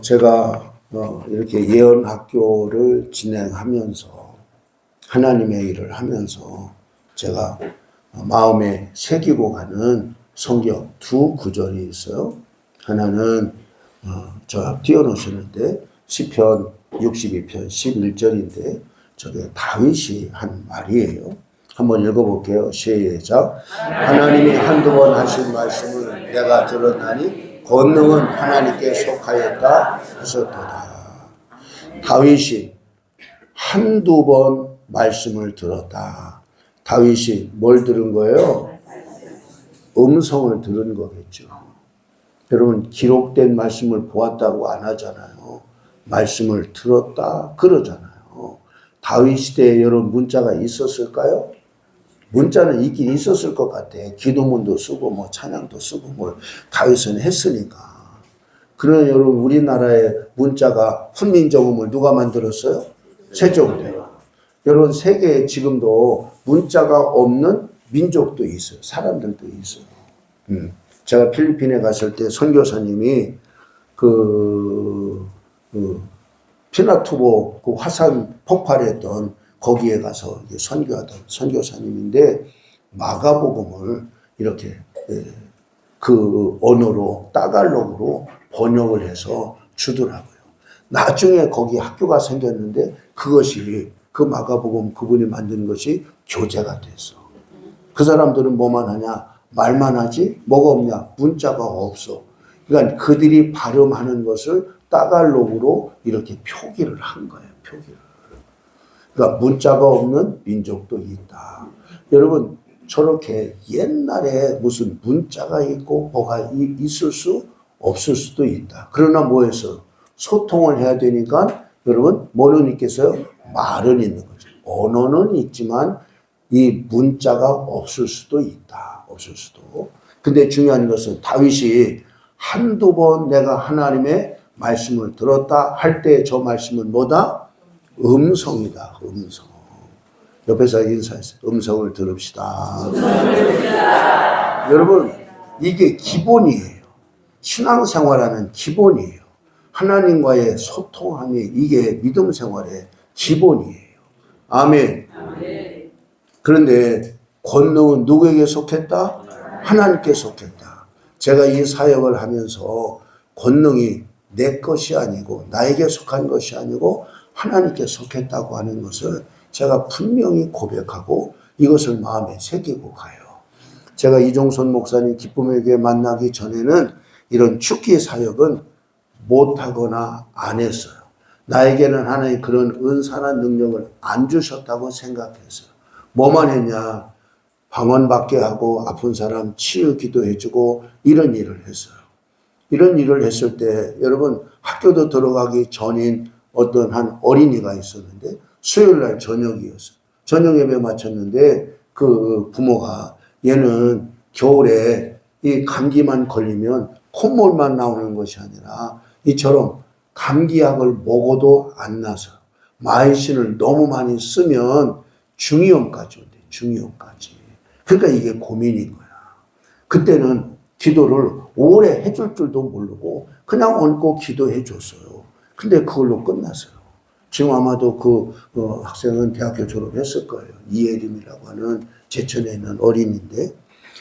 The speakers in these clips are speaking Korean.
제가 이렇게 예언학교를 진행하면서 하나님의 일을 하면서 제가 마음에 새기고 가는 성경 두 구절이 있어요. 하나는 저 앞 띄워놓으셨는데 시편 62편 11절인데 저게 다윗이 한 말이에요. 한번 읽어볼게요. 시작. 하나님이 한두 번 하신 말씀을 내가 들었나니 권능은 하나님께 속하였다 하셨도다. 다윗이 한두 번 말씀을 들었다. 다윗이 뭘 들은 거예요? 음성을 들은 거겠죠. 여러분 기록된 말씀을 보았다고 안 하잖아요. 말씀을 들었다 그러잖아요. 다윗 시대에 여러분 문자가 있었을까요? 문자는 있긴 있었을 것 같아. 기도문도 쓰고 뭐 찬양도 쓰고 뭘 다윗은 했으니까. 그러나 여러분 우리나라의 문자가 훈민정음을 누가 만들었어요? 세종대왕. 여러분 세계에 지금도 문자가 없는 민족도 있어요. 사람들도 있어요. 제가 필리핀에 갔을 때 선교사님이 피나투보 그 화산 폭발했던 거기에 가서 선교하던 선교사님인데 마가복음을 이렇게 그 언어로 따갈록으로 번역을 해서 주더라고요. 나중에 거기 학교가 생겼는데 그것이 그 마가복음 그분이 만든 것이 교재가 됐어. 그 사람들은 뭐만 하냐? 말만 하지 뭐가 없냐? 문자가 없어. 그러니까 그들이 발음하는 것을 따갈록으로 이렇게 표기를 한 거예요. 표기를. 그러니까 문자가 없는 민족도 있다. 여러분 저렇게 옛날에 무슨 문자가 있고 뭐가 있을 수 없을 수도 있다. 그러나 뭐해서 소통을 해야 되니까 여러분 뭐는 있겠어요? 말은 있는 거죠. 언어는 있지만 이 문자가 없을 수도 있다. 없을 수도. 근데 중요한 것은 다윗이 한두 번 내가 하나님의 말씀을 들었다 할 때 저 말씀은 뭐다? 음성이다. 음성. 옆에서 인사했어요. 음성을 들읍시다. 여러분 이게 기본이에요. 신앙생활하는 기본이에요. 하나님과의 소통함이 이게 믿음 생활의 기본이에요. 아멘. 그런데 권능은 누구에게 속했다? 하나님께 속했다. 제가 이 사역을 하면서 권능이 내 것이 아니고 나에게 속한 것이 아니고 하나님께 속했다고 하는 것을 제가 분명히 고백하고 이것을 마음에 새기고 가요. 제가 이종선 목사님 기쁨의 교회 만나기 전에는 이런 축기 사역은 못하거나 안 했어요. 나에게는 하나님 그런 은사나 능력을 안 주셨다고 생각했어요. 뭐만 했냐? 방언받게 하고 아픈 사람 치유 기도해주고 이런 일을 했어요. 이런 일을 했을 때 여러분 학교도 들어가기 전인 어떤 한 어린이가 있었는데 수요일날 저녁이었어요. 저녁 예배 마쳤는데 그 부모가 얘는 겨울에 이 감기만 걸리면 콧물만 나오는 것이 아니라 이처럼 감기약을 먹어도 안 나서 마이신을 너무 많이 쓰면 중이염까지 온대. 중이염까지. 그러니까 이게 고민인 거야. 그때는 기도를 오래 해줄 줄도 모르고 그냥 얹고 기도해 줬어요. 근데 그걸로 끝났어요. 지금 아마도 그 학생은 대학교 졸업했을 거예요. 이예림이라고 하는 제천에 있는 어린인데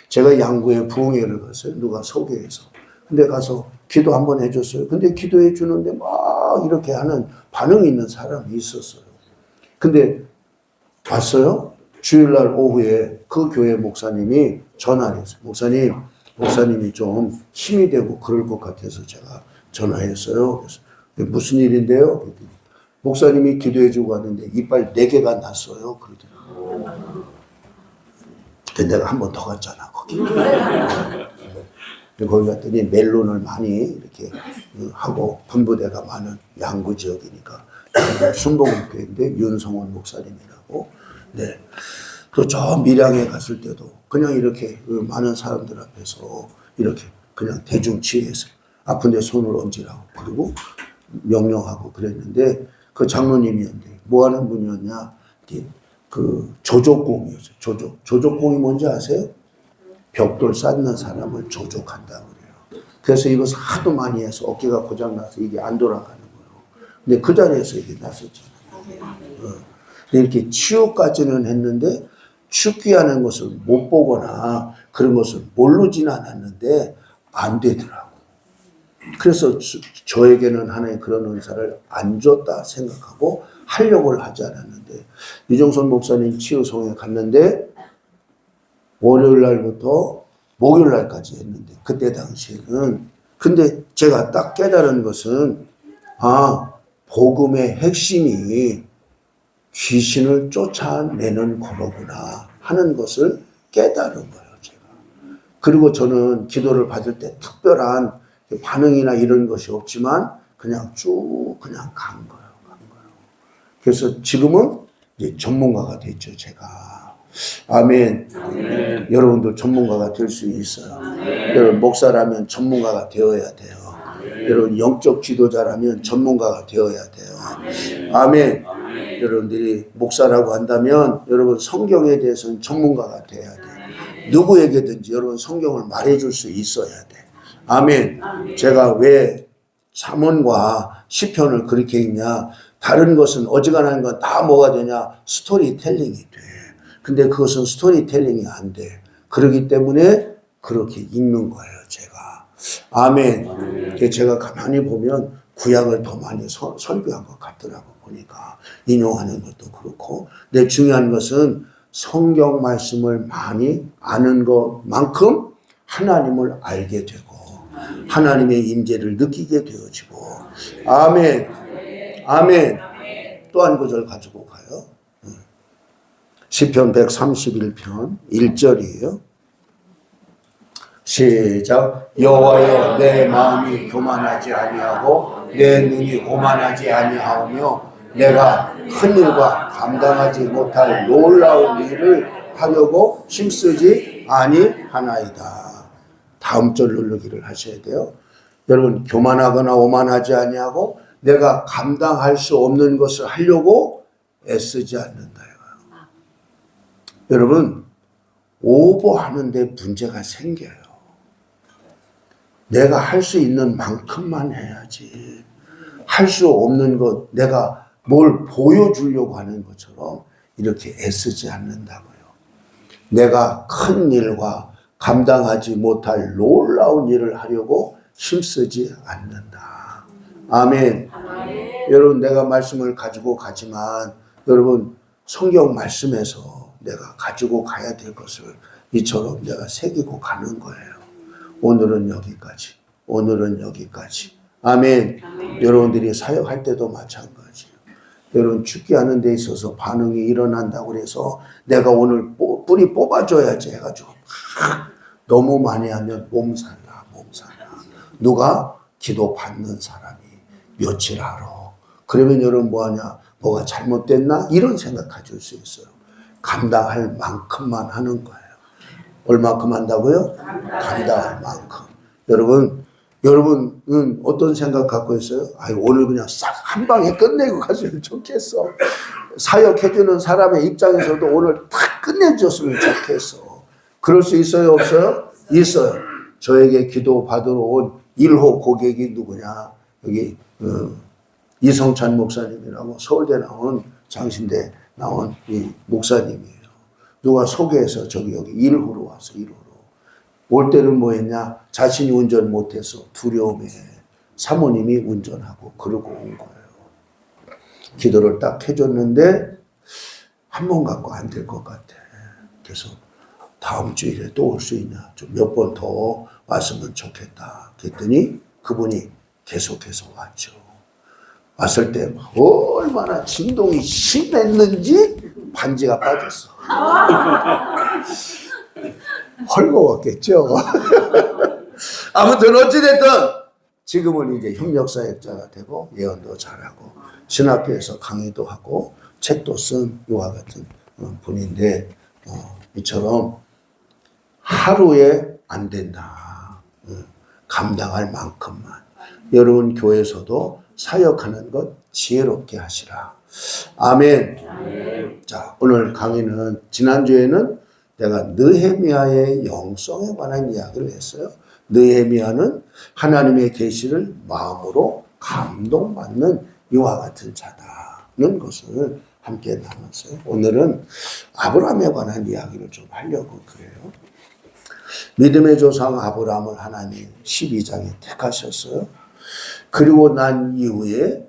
제가 양구에 부흥회를 갔어요. 누가 소개해서. 근데 가서 기도 한번 해줬어요. 근데 기도해 주는데 막 이렇게 하는 반응이 있는 사람이 있었어요. 근데 봤어요? 주일날 오후에 그 교회 목사님이 전화를 했어요. 목사님이 좀 힘이 되고 그럴 것 같아서 제가 전화했어요. 그래서 무슨 일인데요? 목사님이 기도해 주고 갔는데 이빨 4개가 났어요. 그러더라고요. 근데 내가 한 번 더 갔잖아, 거기. 거기 갔더니 멜론을 많이 이렇게 하고 분부대가 많은 양구 지역이니까 순복음교회인데 윤성원 목사님이라고. 네. 또 저 밀양에 갔을 때도 그냥 이렇게 많은 사람들 앞에서 이렇게 그냥 대중치에서 아픈데 손을 얹으라고 그리고 명령하고 그랬는데 그 장로님이었는데 뭐 하는 분이었냐? 그 조족공이었어요. 조족공이 뭔지 아세요? 벽돌 쌓는 사람을 조족한다고 그래요. 그래서 이것을 하도 많이 해서 어깨가 고장나서 이게 안 돌아가는 거예요. 근데 그 자리에서 이게 났었잖아요. 이렇게 치유까지는 했는데 축기하는 것을 못 보거나 그런 것을 모르진 않았는데 안 되더라고. 그래서 저에게는 하나님 그런 은사를 안 줬다 생각하고 하려고 하지 않았는데, 유정선 목사님 치유성에 갔는데 월요일 날부터 목요일 날까지 했는데, 그때 당시에는, 근데 제가 딱 깨달은 것은, 복음의 핵심이 귀신을 쫓아내는 거로구나 하는 것을 깨달은 거예요, 제가. 그리고 저는 기도를 받을 때 특별한 반응이나 이런 것이 없지만 그냥 쭉 그냥 간 거예요. 그래서 지금은 이제 전문가가 됐죠, 제가. 아멘. 아멘. 여러분들 전문가가 될 수 있어요. 여러분 목사라면 전문가가 되어야 돼요. 여러분 영적 지도자라면 전문가가 되어야 돼요. 아멘. 여러분들이 목사라고 한다면 여러분 성경에 대해서는 전문가가 돼야 돼요. 누구에게든지 여러분 성경을 말해줄 수 있어야 돼. 아멘. 제가 왜 잠언과 시편을 그렇게 읽냐? 다른 것은 어지간한 건 다 뭐가 되냐? 스토리텔링이 돼. 근데 그것은 스토리텔링이 안 돼. 그렇기 때문에 그렇게 읽는 거예요, 제가. 아멘. 제가 가만히 보면 구약을 더 많이 설교한 것 같더라고, 보니까. 인용하는 것도 그렇고. 근데 중요한 것은 성경 말씀을 많이 아는 것만큼 하나님을 알게 되고 하나님의 임재를 느끼게 되어지고. 아멘. 아멘. 또 한 구절 가지고 가요. 시편 131편 1절이에요. 시작. 여호와여, 내 마음이 교만하지 아니하고 내 눈이 오만하지 아니하오며 내가 큰 일과 감당하지 못할 놀라운 일을 하려고 힘쓰지 아니하나이다. 다음 절 누르기를 하셔야 돼요. 여러분, 교만하거나 오만하지 아니하고 내가 감당할 수 없는 것을 하려고 애쓰지 않는다. 여러분, 오버하는데 문제가 생겨요. 내가 할 수 있는 만큼만 해야지. 할 수 없는 것, 내가 뭘 보여주려고 하는 것처럼 이렇게 애쓰지 않는다고요. 내가 큰 일과 감당하지 못할 놀라운 일을 하려고 힘쓰지 않는다. 아멘. 아멘. 여러분, 내가 말씀을 가지고 가지만 여러분 성경 말씀에서 내가 가지고 가야 될 것을 이처럼 내가 새기고 가는 거예요. 오늘은 여기까지. 오늘은 여기까지. 아멘. 아멘. 여러분들이 사역할 때도 마찬가지예요. 여러분 죽기하는 데 있어서 반응이 일어난다고 해서 내가 오늘 뿌리 뽑아줘야지 해가지고 너무 많이 하면 몸살나. 누가? 기도 받는 사람이 며칠 하러. 그러면 여러분 뭐하냐? 뭐가 잘못됐나? 이런 생각 가질 수 있어요. 감당할 만큼만 하는 거예요. 얼마큼 한다고요? 감당할 만큼. 여러분은 어떤 생각 갖고 있어요? 오늘 그냥 싹 한 방에 끝내고 갔으면 좋겠어. 사역해주는 사람의 입장에서도 오늘 탁 끝내줬으면 좋겠어. 그럴 수 있어요? 없어요? 있어요. 저에게 기도 받으러 온 1호 고객이 누구냐? 여기 이성찬 목사님이라고 서울대 나온 장신대 나온 이 목사님이에요. 누가 소개해서 여기 1호로 와서 1호로. 올 때는 뭐 했냐? 자신이 운전 못해서 두려움에 사모님이 운전하고 그러고 온 거예요. 기도를 딱 해줬는데 한 번 갖고 안 될 것 같아. 그래서 다음 주일에 또 올 수 있냐? 좀 몇 번 더 왔으면 좋겠다. 그랬더니 그분이 계속해서 왔죠. 왔을 때 얼마나 진동이 심했는지 반지가 빠졌어. 헐거웠겠죠. 아무튼 어찌됐든 지금은 이제 협력사역자가 되고 예언도 잘하고 신학교에서 강의도 하고 책도 쓴 이와 같은 분인데 이처럼 하루에 안 된다. 감당할 만큼만. 여러분 교회에서도 사역하는 것 지혜롭게 하시라. 아멘. 아멘. 자, 오늘 강의는 지난주에는 내가 느헤미야의 영성에 관한 이야기를 했어요. 느헤미야는 하나님의 계시를 마음으로 감동받는 이와 같은 자다는 것을 함께 나눴어요. 오늘은 아브라함에 관한 이야기를 좀 하려고 그래요. 믿음의 조상 아브라함을 하나님 12장에 택하셨어요. 그리고 난 이후에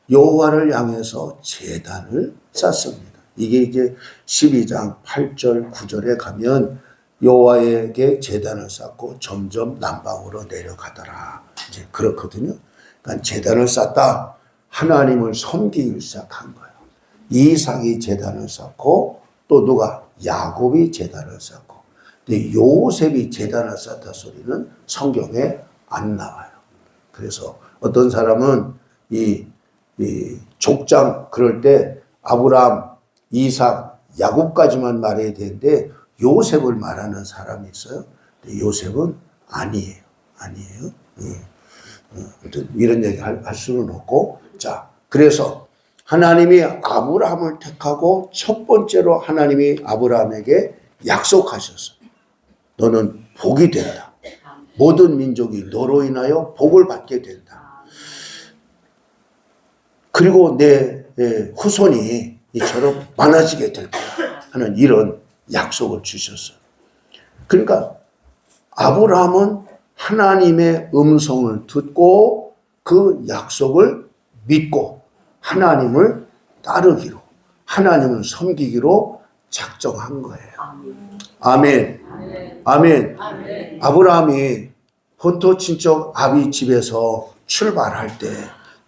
여호와를 향해서 제단을 쌓습니다. 이게 이제 12장 8절 9절에 가면 여호와에게 제단을 쌓고 점점 남방으로 내려가더라. 이제 그렇거든요. 그러니까 제단을 쌓다 하나님을 섬기기 시작한 거예요. 이삭이 제단을 쌓고 또 누가? 야곱이 제단을 쌓고. 근데 요셉이 제단을 쌓다 소리는 성경에 안 나와요. 그래서 어떤 사람은 이 족장 그럴 때 아브라함, 이삭, 야곱까지만 말해야 되는데 요셉을 말하는 사람이 있어요. 근데 요셉은 아니에요. 아니에요. 아무튼 이런 얘기 할 수는 없고. 자, 그래서 하나님이 아브라함을 택하고 첫 번째로 하나님이 아브라함에게 약속하셨어요. 너는 복이 된다. 모든 민족이 너로 인하여 복을 받게 된다. 그리고 내 후손이 이처럼 많아지게 될 거야 하는 이런 약속을 주셨어요. 그러니까 아브라함은 하나님의 음성을 듣고 그 약속을 믿고 하나님을 따르기로, 하나님을 섬기기로 작정한 거예요. 아멘. 아멘. 아멘. 아브라함이 본토 친척 아비 집에서 출발할 때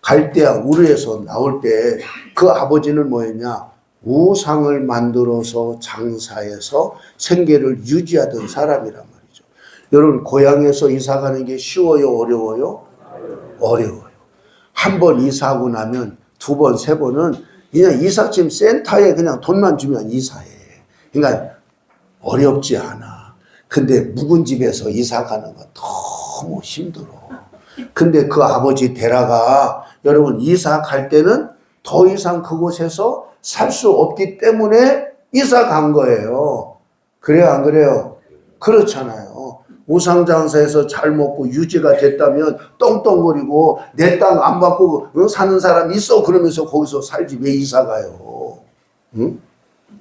갈대아 우르에서 나올 때 그 아버지는 뭐였냐? 우상을 만들어서 장사해서 생계를 유지하던 사람이란 말이죠. 여러분 고향에서 이사 가는 게 쉬워요? 어려워요? 어려워요. 한 번 이사하고 나면 두 번, 세 번은 그냥 이삿짐 센터에 그냥 돈만 주면 이사해. 그러니까 어렵지 않아. 근데 묵은 집에서 이사 가는 거 너무 힘들어. 근데 그 아버지 데라가 여러분 이사 갈 때는 더 이상 그곳에서 살 수 없기 때문에 이사 간 거예요. 그래요, 안 그래요? 그렇잖아요. 우상장사에서 잘 먹고 유지가 됐다면 떵떵거리고 내 땅 안 받고 사는 사람 있어 그러면서 거기서 살지 왜 이사 가요? 응?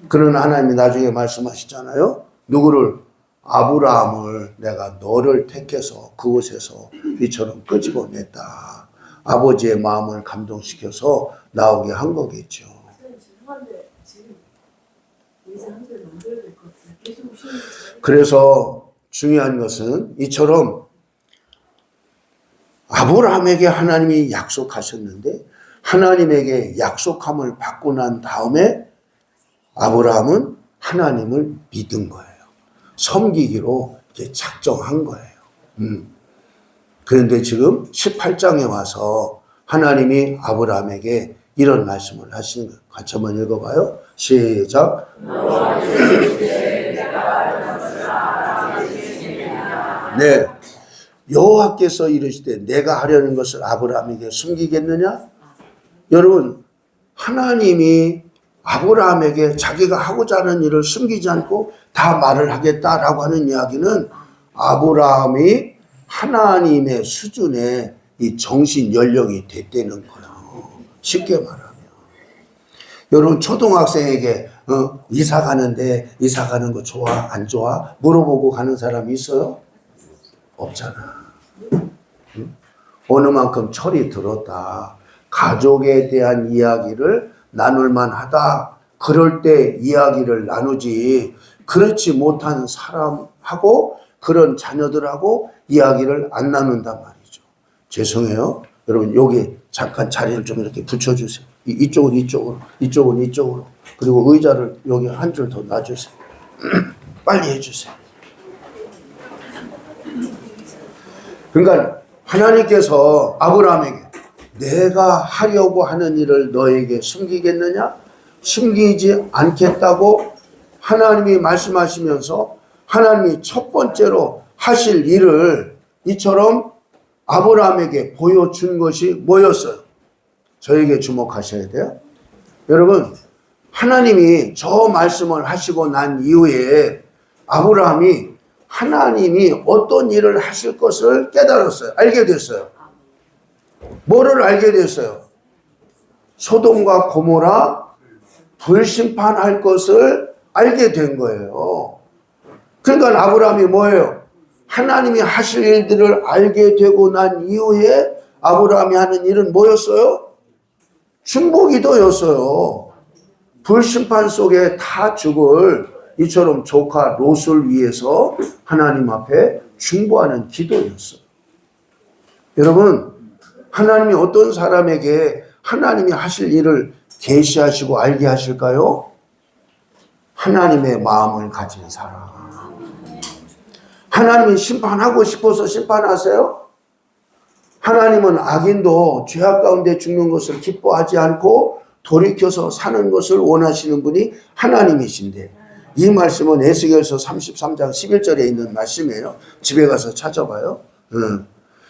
그러나 하나님이 나중에 말씀하시잖아요. 누구를? 아브라함을 내가 너를 택해서 그곳에서 이처럼 끄집어냈다. 아버지의 마음을 감동시켜서 나오게 한 거겠죠. 그래서 중요한 것은 이처럼 아브라함에게 하나님이 약속하셨는데 하나님에게 약속함을 받고 난 다음에 아브라함은 하나님을 믿은 거예요. 섬기기로 이렇게 작정한 거예요. 그런데 지금 18장에 와서 하나님이 아브라함에게 이런 말씀을 하시는 거예요. 같이 한번 읽어봐요. 시작. 네. 여호와께서 이르시되 내가 하려는 것을 아브라함에게 숨기겠느냐? 여러분, 하나님이 아브라함에게 자기가 하고자 하는 일을 숨기지 않고 다 말을 하겠다라고 하는 이야기는 아브라함이 하나님의 수준의 이 정신 연령이 됐다는 거예요. 쉽게 말하면. 여러분 초등학생에게 이사 가는데 이사 가는 거 좋아? 안 좋아? 물어보고 가는 사람이 있어요? 없잖아. 응? 어느 만큼 철이 들었다. 가족에 대한 이야기를 나눌만 하다. 그럴 때 이야기를 나누지. 그렇지 못한 사람하고 그런 자녀들하고 이야기를 안 나눈단 말이죠. 죄송해요. 여러분 여기 잠깐 자리를 좀 이렇게 붙여주세요. 이쪽은 이쪽으로, 이쪽은 이쪽으로. 그리고 의자를 여기 한 줄 더 놔주세요. 빨리 해주세요. 그러니까 하나님께서 아브라함에게 내가 하려고 하는 일을 너에게 숨기겠느냐? 숨기지 않겠다고 하나님이 말씀하시면서 하나님이 첫 번째로 하실 일을 이처럼 아브라함에게 보여준 것이 뭐였어요? 저에게 주목하셔야 돼요. 여러분, 하나님이 저 말씀을 하시고 난 이후에 아브라함이 하나님이 어떤 일을 하실 것을 깨달았어요. 알게 됐어요. 뭐를 알게 됐어요? 소돔과 고모라 불심판할 것을 알게 된 거예요. 그러니까 아브라함이 뭐예요? 하나님이 하실 일들을 알게 되고 난 이후에 아브라함이 하는 일은 뭐였어요? 중보기도였어요. 불심판 속에 다 죽을 이처럼 조카 롯을 위해서 하나님 앞에 중보하는 기도였어요. 여러분, 하나님이 어떤 사람에게 하나님이 하실 일을 계시하시고 알게 하실까요? 하나님의 마음을 가진 사람. 하나님이 심판하고 싶어서 심판하세요? 하나님은 악인도 죄악 가운데 죽는 것을 기뻐하지 않고 돌이켜서 사는 것을 원하시는 분이 하나님이신데, 이 말씀은 에스겔서 33장 11절에 있는 말씀이에요. 집에 가서 찾아봐요.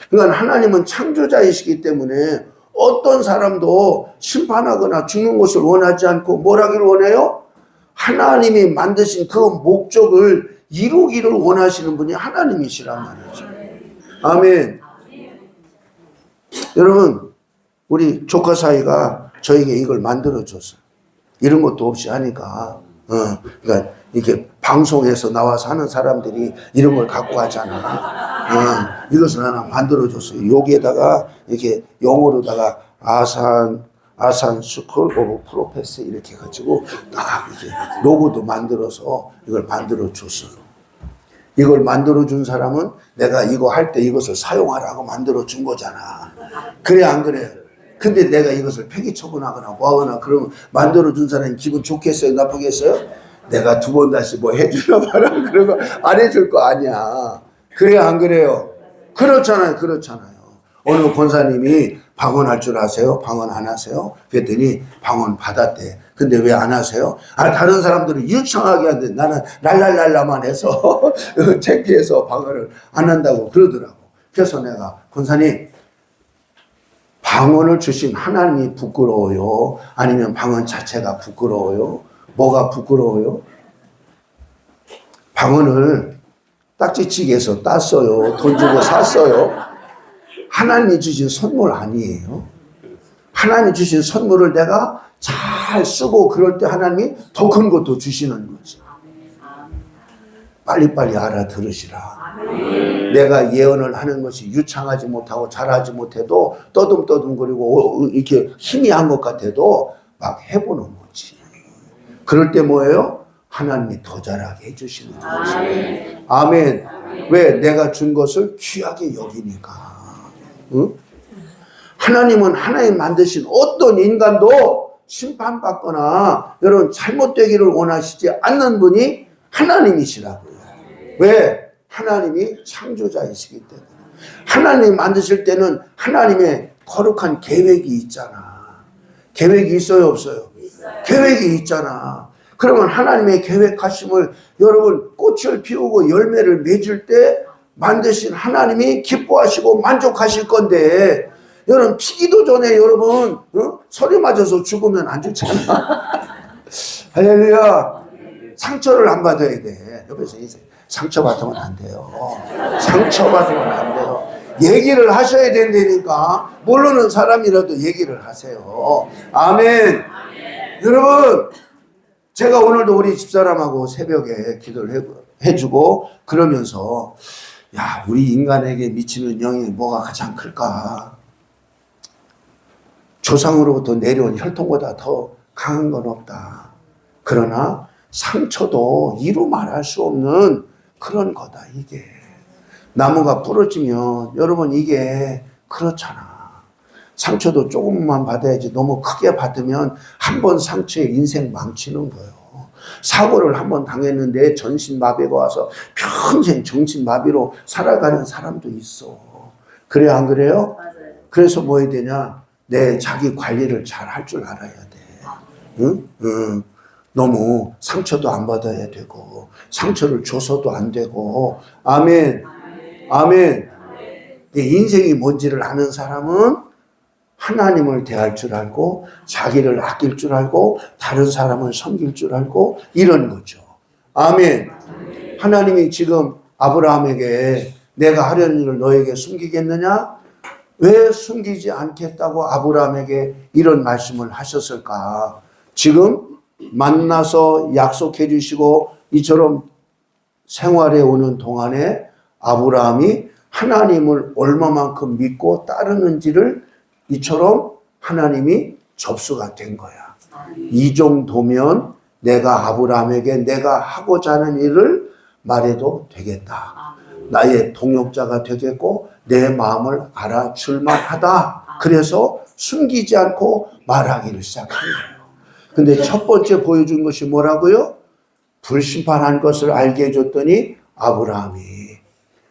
그러니까 하나님은 창조자이시기 때문에 어떤 사람도 심판하거나 죽는 것을 원하지 않고 뭘 하기를 원해요? 하나님이 만드신 그 목적을 이루기를 원하시는 분이 하나님이시란 말이죠. 아멘. 여러분, 우리 조카 사이가 저에게 이걸 만들어줬어요. 이런 것도 없이 하니까. 그러니까 이렇게 방송에서 나와서 하는 사람들이 이런 걸 갖고 하잖아. 이것을 하나 만들어줬어요. 여기에다가 이렇게 영어로다가 아산 스쿨 오브 프로페스 이렇게 해가지고 딱 이렇게 로고도 만들어서 이걸 만들어줬어요. 이걸 만들어준 사람은 내가 이거 할 때 이것을 사용하라고 만들어준 거잖아. 그래 안 그래? 근데 내가 이것을 폐기 처분하거나 뭐하거나 그러면 만들어준 사람이 기분 좋겠어요? 나쁘겠어요? 내가 두 번 다시 뭐 해주나 봐라 그러면 안 해줄 거 아니야. 그래 안 그래요? 그렇잖아요. 그렇잖아요. 어느 권사님이 방언할 줄 아세요? 방언 안 하세요? 그랬더니 방언 받았대. 근데 왜 안 하세요? 다른 사람들은 유창하게 하는데 나는 랄랄랄라만 해서 창피해서 방언을 안 한다고 그러더라고. 그래서 내가 권사님, 방언을 주신 하나님이 부끄러워요? 아니면 방언 자체가 부끄러워요? 뭐가 부끄러워요? 방언을 딱지치기해서 땄어요. 돈 주고 샀어요. 하나님이 주신 선물 아니에요. 하나님이 주신 선물을 내가 잘 쓰고 그럴 때 하나님이 더 큰 것도 주시는 거지. 빨리빨리 알아들으시라. 내가 예언을 하는 것이 유창하지 못하고 잘하지 못해도 떠듬떠듬거리고 이렇게 희미한 것 같아도 막 해보는 거지. 그럴 때 뭐예요? 하나님이 더 잘하게 해주시는 거지. 아멘. 왜? 내가 준 것을 귀하게 여기니까. 응? 하나님은 하나님 만드신 어떤 인간도 심판받거나 여러분 잘못되기를 원하시지 않는 분이 하나님이시라고요. 왜? 하나님이 창조자이시기 때문에. 하나님이 만드실 때는 하나님의 거룩한 계획이 있잖아. 계획이 있어요, 없어요? 계획이 있잖아. 그러면 하나님의 계획하심을 여러분 꽃을 피우고 열매를 맺을 때 만드신 하나님이 기뻐하시고 만족하실 건데, 여러분 피기도 전에 여러분 서리 맞아서 죽으면 안 좋잖아. 할렐루야. 상처를 안 받아야 돼. 옆에서 상처 받으면 안 돼요. 상처 받으면 안 돼요. 얘기를 하셔야 된다니까. 모르는 사람이라도 얘기를 하세요. 아멘. 여러분, 제가 오늘도 우리 집사람하고 새벽에 기도를 해주고 그러면서, 야, 우리 인간에게 미치는 영향이 뭐가 가장 클까? 조상으로부터 내려온 혈통보다 더 강한 건 없다. 그러나 상처도 이루 말할 수 없는 그런 거다. 이게 나무가 부러지면 여러분 이게 그렇잖아. 상처도 조금만 받아야지 너무 크게 받으면 한 번 상처에 인생 망치는 거예요. 사고를 한 번 당했는데 전신마비가 와서 평생 정신마비로 살아가는 사람도 있어. 그래 안 그래요? 맞아요. 그래서 뭐 해야 되냐? 내 자기 관리를 잘 할 줄 알아야 돼. 응? 응. 너무 상처도 안 받아야 되고 상처를 줘서도 안 되고. 아멘. 아멘. 내 인생이 뭔지를 아는 사람은 하나님을 대할 줄 알고 자기를 아낄 줄 알고 다른 사람을 섬길 줄 알고 이런 거죠. 아멘. 하나님이 지금 아브라함에게 내가 하려는 일을 너에게 숨기겠느냐? 왜 숨기지 않겠다고 아브라함에게 이런 말씀을 하셨을까? 지금 만나서 약속해 주시고 이처럼 생활해 오는 동안에 아브라함이 하나님을 얼마만큼 믿고 따르는지를 이처럼 하나님이 접수가 된 거야. 이 정도면 내가 아브라함에게 내가 하고자 하는 일을 말해도 되겠다. 나의 동역자가 되겠고 내 마음을 알아줄 만하다. 그래서 숨기지 않고 말하기를 시작한 거예요. 근데 첫 번째 보여준 것이 뭐라고요? 불심판한 것을 알게 해줬더니 아브라함이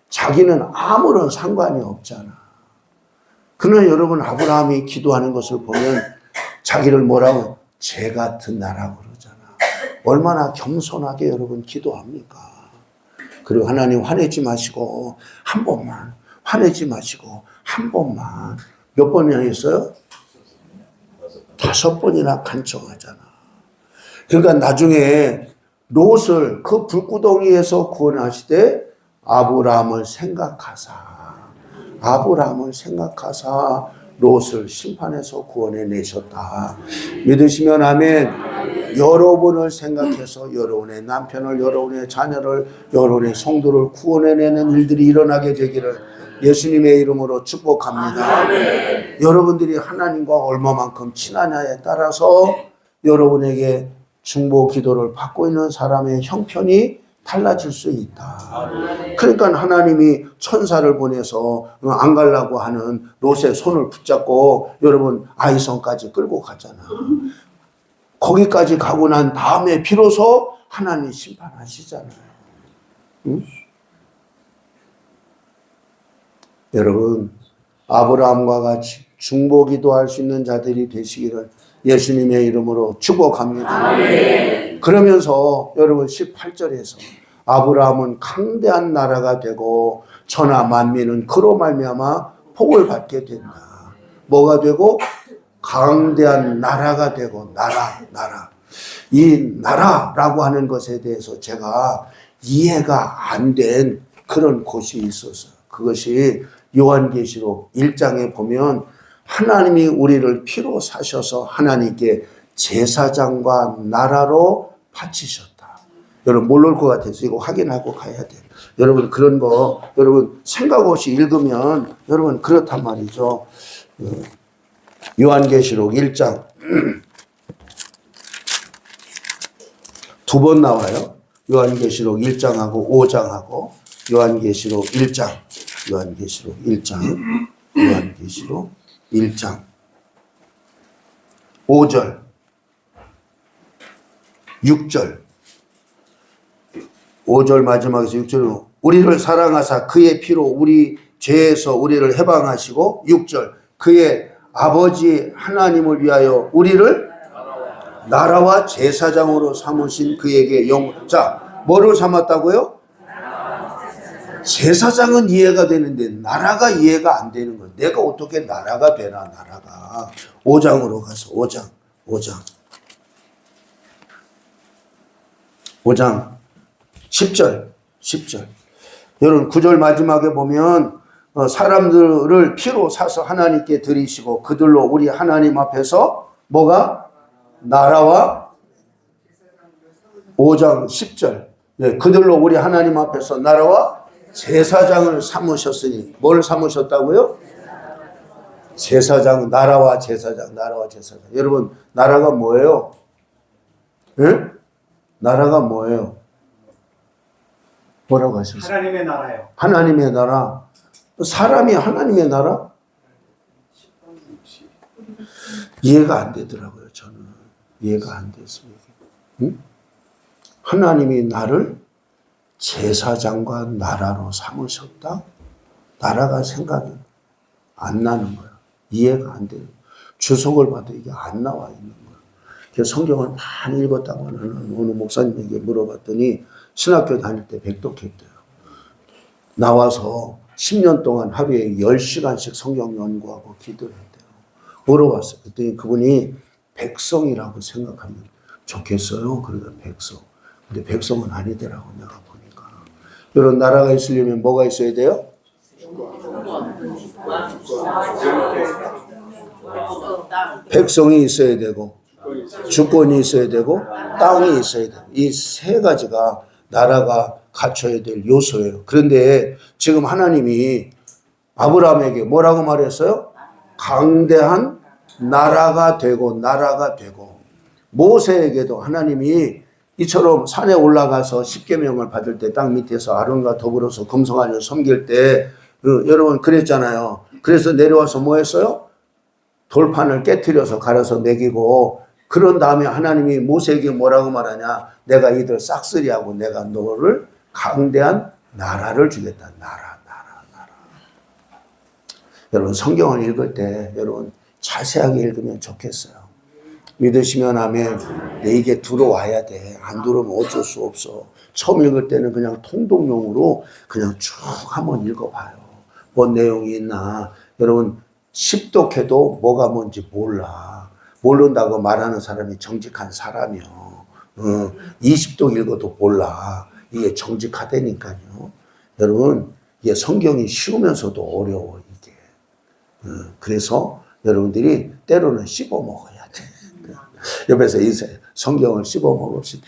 자기는 아무런 상관이 없잖아. 그러나 여러분 아브라함이 기도하는 것을 보면 자기를 뭐라고? 재 같은 나라고 그러잖아. 얼마나 겸손하게 여러분 기도합니까? 그리고 하나님 화내지 마시고 한 번만, 화내지 마시고 한 번만. 몇 번이나 했어요? 5번이나 간청하잖아. 그러니까 나중에 롯을 그 불구덩이에서 구원하시되 아브라함을 생각하사 롯을 심판해서 구원해내셨다. 믿으시면 아멘. 여러분을 생각해서 여러분의 남편을, 여러분의 자녀를, 여러분의 성도를 구원해내는 일들이 일어나게 되기를 예수님의 이름으로 축복합니다. 아멘. 여러분들이 하나님과 얼마만큼 친하냐에 따라서 여러분에게 중보 기도를 받고 있는 사람의 형편이 달라질 수 있다. 그러니까 하나님이 천사를 보내서 안 가려고 하는 롯의 손을 붙잡고 여러분 아이성까지 끌고 갔잖아. 거기까지 가고 난 다음에 비로소 하나님이 심판하시잖아요. 응? 여러분 아브라함과 같이 중보 기도할 수 있는 자들이 되시기를 예수님의 이름으로 축복합니다. 아멘. 그러면서 여러분 18절에서 아브라함은 강대한 나라가 되고 천하 만민은 그로 말미암아 복을 받게 된다. 뭐가 되고? 강대한 나라가 되고 나라. 이 나라라고 하는 것에 대해서 제가 이해가 안 된 그런 곳이 있었어요. 그것이 요한계시록 1장에 보면 하나님이 우리를 피로 사셔서 하나님께 제사장과 나라로 바치셨다. 여러분 모를 것 같아서 이거 확인하고 가야 돼요. 여러분 그런 거 여러분 생각 없이 읽으면 여러분 그렇단 말이죠. 요한계시록 1장 2번 나와요. 요한계시록 1장하고 5장하고 요한계시록 1장 5절 6절 5절 마지막에서 6절은 우리를 사랑하사 그의 피로 우리 죄에서 우리를 해방하시고 6절 그의 아버지 하나님을 위하여 우리를 나라와 제사장으로 삼으신 그에게 자 뭐를 삼았다고요? 제사장은 이해가 되는데 나라가 이해가 안 되는 거예요. 내가 어떻게 나라가 되나 나라가. 5장으로 가서 5장 10절 여러분 9절 마지막에 보면 사람들을 피로 사서 하나님께 드리시고 그들로 우리 하나님 앞에서 뭐가? 나라와 5장 10절 그들로 우리 하나님 앞에서 나라와 제사장을 삼으셨으니 뭘 삼으셨다고요? 제사장, 나라와 제사장. 여러분 나라가 뭐예요? 응? 나라가 뭐예요? 뭐라고 하셨어요? 하나님의 나라요. 하나님의 나라. 사람이 하나님의 나라? 이해가 안 되더라고요. 저는 이해가 안 됐습니다. 응? 하나님이 나를 제사장과 나라로 삼으셨다? 나라가 생각이 안 나는 거야. 이해가 안 돼요. 주석을 봐도 이게 안 나와 있는 거야. 그래서 성경을 많이 읽었다고 하는 어느 목사님에게 물어봤더니 신학교 다닐 때 백독했대요. 나와서 10년 동안 하루에 10시간씩 성경 연구하고 기도를 했대요. 물어봤어요. 그랬더니 그분이 백성이라고 생각하면 좋겠어요. 그러니까 백성. 근데 백성은 아니더라고 내가 보니까. 이런 나라가 있으려면 뭐가 있어야 돼요? 백성이 있어야 되고, 주권이 있어야 되고, 땅이 있어야 되고, 이 세 가지가 나라가 갖춰야 될 요소예요. 그런데 지금 하나님이 아브라함에게 뭐라고 말했어요? 강대한 나라가 되고, 나라가 되고. 모세에게도 하나님이 이처럼 산에 올라가서 십계명을 받을 때 땅 밑에서 아론과 더불어서 금송아지를 섬길 때 여러분 그랬잖아요. 그래서 내려와서 뭐 했어요? 돌판을 깨트려서 갈아서 먹이고, 그런 다음에 하나님이 모세에게 뭐라고 말하냐? 내가 이들 싹쓸이하고 내가 너를 강대한 나라를 주겠다. 나라. 여러분 성경을 읽을 때 여러분 자세하게 읽으면 좋겠어요. 믿으시면 아멘. 근데 이게 들어와야 돼. 안 들어오면 어쩔 수 없어. 처음 읽을 때는 그냥 통독용으로 그냥 쭉 한번 읽어봐요. 뭔 내용이 있나. 여러분 십독해도 뭐가 뭔지 몰라. 모른다고 말하는 사람이 정직한 사람이요. 20독 읽어도 몰라. 이게 정직하다니까요. 여러분 이게 성경이 쉬우면서도 어려워 이게. 그래서 여러분들이 때로는 씹어 먹어야 돼. 옆에서 인사해. 성경을 씹어 먹읍시다.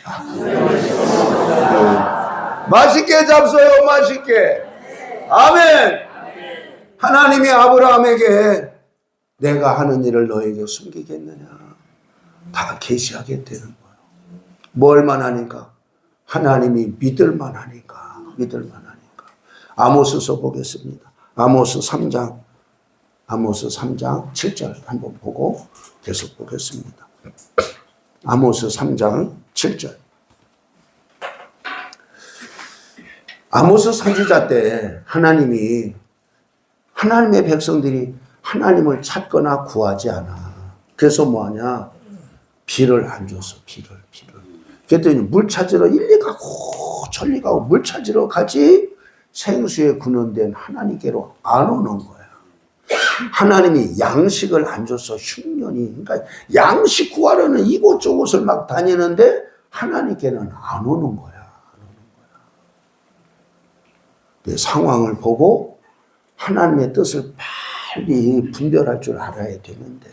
맛있게 잡숴요. 맛있게. 아멘. 하나님이 아브라함에게 내가 하는 일을 너에게 숨기겠느냐. 다 계시하겠다는 거예요. 뭘만 하니까? 하나님이 믿을만 하니까. 믿을만 하니까. 아모스서 보겠습니다. 아모스 3장 7절 한번 보고 계속 보겠습니다. 아모스 3장 7절. 아모스 선지자 때 하나님의 백성들이 하나님을 찾거나 구하지 않아. 그래서 뭐하냐? 비를 안 줬어. 비를. 그랬더니 물 찾으러 일리 가고 천리 가고 물 찾으러 가지 생수에 근원된 하나님께로 안 오는 거야. 하나님이 양식을 안 줘서 흉년이, 그러니까 양식 구하려는 이곳저곳을 막 다니는데 하나님께는 안 오는 거야. 상황을 보고 하나님의 뜻을 빨리 분별할 줄 알아야 되는데,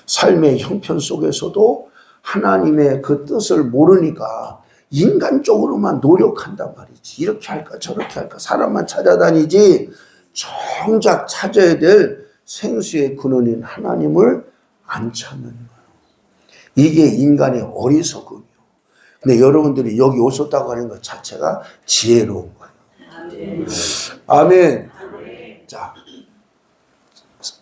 삶의 형편 속에서도 하나님의 그 뜻을 모르니까 인간적으로만 노력한단 말이지. 이렇게 할까 저렇게 할까 사람만 찾아다니지 정작 찾아야 될 생수의 근원인 하나님을 안 찾는 거예요. 이게 인간의 어리석음이요. 근데 여러분들이 여기 오셨다고 하는 것 자체가 지혜로운 거예요. 아멘. 자,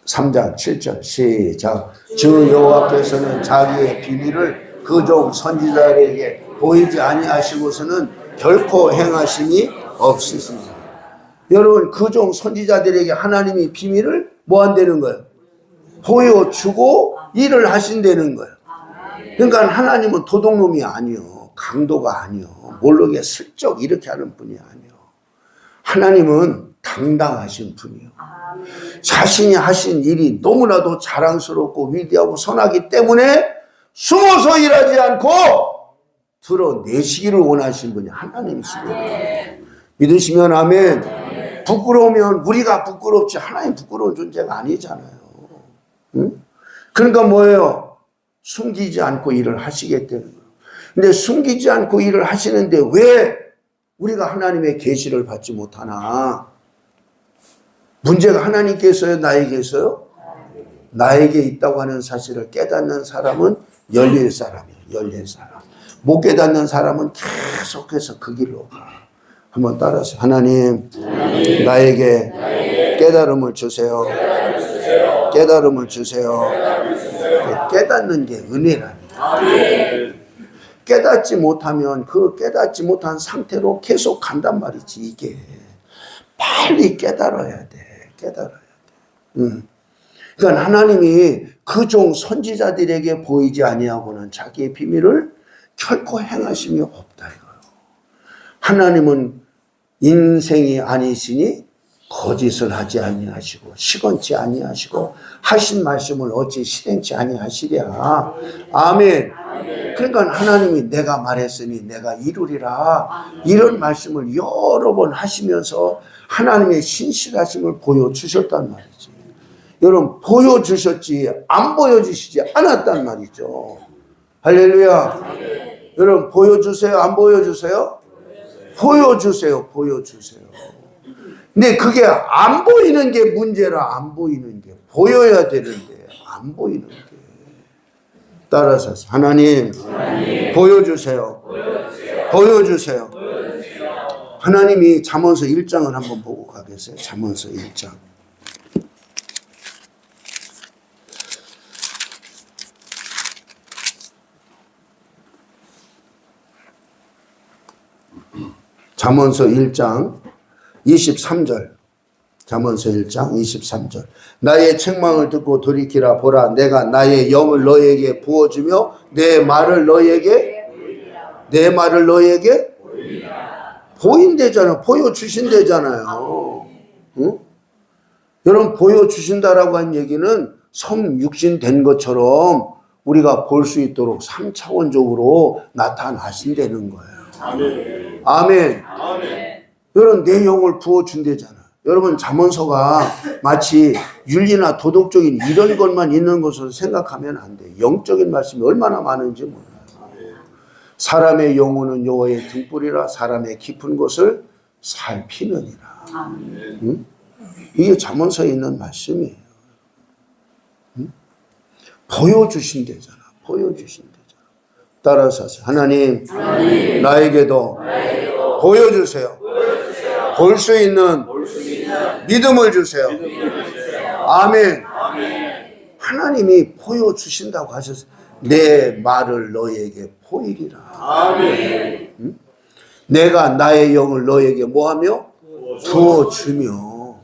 3장 7절 시작. 주 여호와께서는 자기의 비밀을 그 종 선지자에게 보이지 아니하시고서는 결코 행하심이 없으시니. 여러분 그 종 선지자들에게 하나님이 비밀을 뭐 한다는 거예요? 보여주고 일을 하신다는 거예요. 그러니까 하나님은 도둑놈이 아니요, 강도가 아니요, 모르게 슬쩍 이렇게 하는 분이 아니요. 하나님은 당당하신 분이요. 자신이 하신 일이 너무나도 자랑스럽고 위대하고 선하기 때문에 숨어서 일하지 않고 드러내시기를 원하신 분이 하나님이시거든요. 믿으시면 아멘. 부끄러우면 우리가 부끄럽지 하나님 부끄러운 존재가 아니잖아요. 응? 그러니까 뭐예요? 숨기지 않고 일을 하시겠다는 거예요. 근데 숨기지 않고 일을 하시는데 왜 우리가 하나님의 계시를 받지 못하나? 문제가 하나님께서요, 나에게서요? 나에게 있다고 하는 사실을 깨닫는 사람은 열릴 사람이에요. 열릴 사람. 못 깨닫는 사람은 계속해서 그 길로 가. 한번 따라서 하나님 나에게 깨달음을 주세요. 깨달음을 주세요. 깨닫는 게 은혜랍니다. 깨닫지 못하면 그 깨닫지 못한 상태로 계속 간단 말이지. 이게 빨리 깨달아야 돼. 깨달아야 돼. 그러니까 하나님이 그 종 선지자들에게 보이지 아니하고는 자기의 비밀을 결코 행하심이 없다 이거예요. 하나님은 인생이 아니시니 거짓을 하지 아니하시고 시건치 아니하시고 하신 말씀을 어찌 실행치 아니하시랴. 아멘. 그러니까 하나님이 내가 말했으니 내가 이루리라. 이런 말씀을 여러 번 하시면서 하나님의 신실하심을 보여주셨단 말이지. 여러분, 보여주셨지 안 보여주시지 않았단 말이죠. 할렐루야. 여러분, 보여주세요? 안 보여주세요? 보여주세요. 보여주세요. 근데 그게 안 보이는 게 문제라. 안 보이는 게 보여야 되는데 안 보이는 게. 따라서 하나님, 보여주세요. 보여주세요. 하나님이 잠언서 1장을 한번 보고 가겠어요. 잠언서 1장. 잠언서 1장 23절. 잠언서 1장 23절. 나의 책망을 듣고 돌이키라. 보라, 내가 나의 영을 너에게 부어주며 내 말을 너에게 보인대잖아. 보여주신대잖아요. 응? 여러분, 보여주신다라고 한 얘기는 성 육신 된 것처럼 우리가 볼 수 있도록 3차원적으로 나타나신다는 거예요. 아멘. 아멘. 아멘. 여러분, 내 영을 부어준대잖아. 여러분, 잠언서가 마치 윤리나 도덕적인 이런 것만 있는 것으로 생각하면 안 돼. 영적인 말씀이 얼마나 많은지 몰라요. 사람의 영혼은 여호와의 등불이라 사람의 깊은 곳을 살피느니라. 응? 이게 잠언서에 있는 말씀이에요. 응? 보여주신대잖아. 보여주신대잖아. 따라서 하나님, 나에게도 보여주세요. 볼 수 있는 믿음을 주세요. 아멘. 하나님이 보여주신다고 하셨어요. 내 말을 너에게 보이리라. 아멘. 응? 내가 나의 영을 너에게 뭐하며? 부어주며.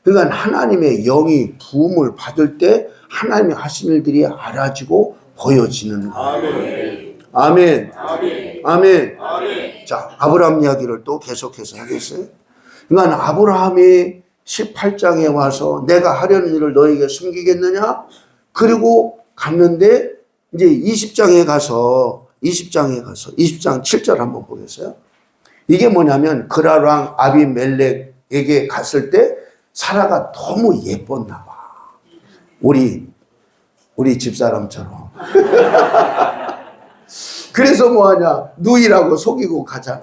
그러니까 하나님의 영이 부음을 받을 때 하나님이 하신 일들이 알아지고 보여지는 거예요. 아멘. 아멘. 아멘. 아멘. 자, 아브라함 이야기를 또 계속해서 하겠어요. 그러니까 아브라함이 18장에 와서 내가 하려는 일을 너에게 숨기겠느냐? 그리고 갔는데 이제 20장 7절 한번 보겠어요. 이게 뭐냐면 그랄 왕 아비멜렉에게 갔을 때 사라가 너무 예뻤나 봐. 우리 집사람처럼. 그래서 뭐하냐? 누이라고 속이고 가잖아.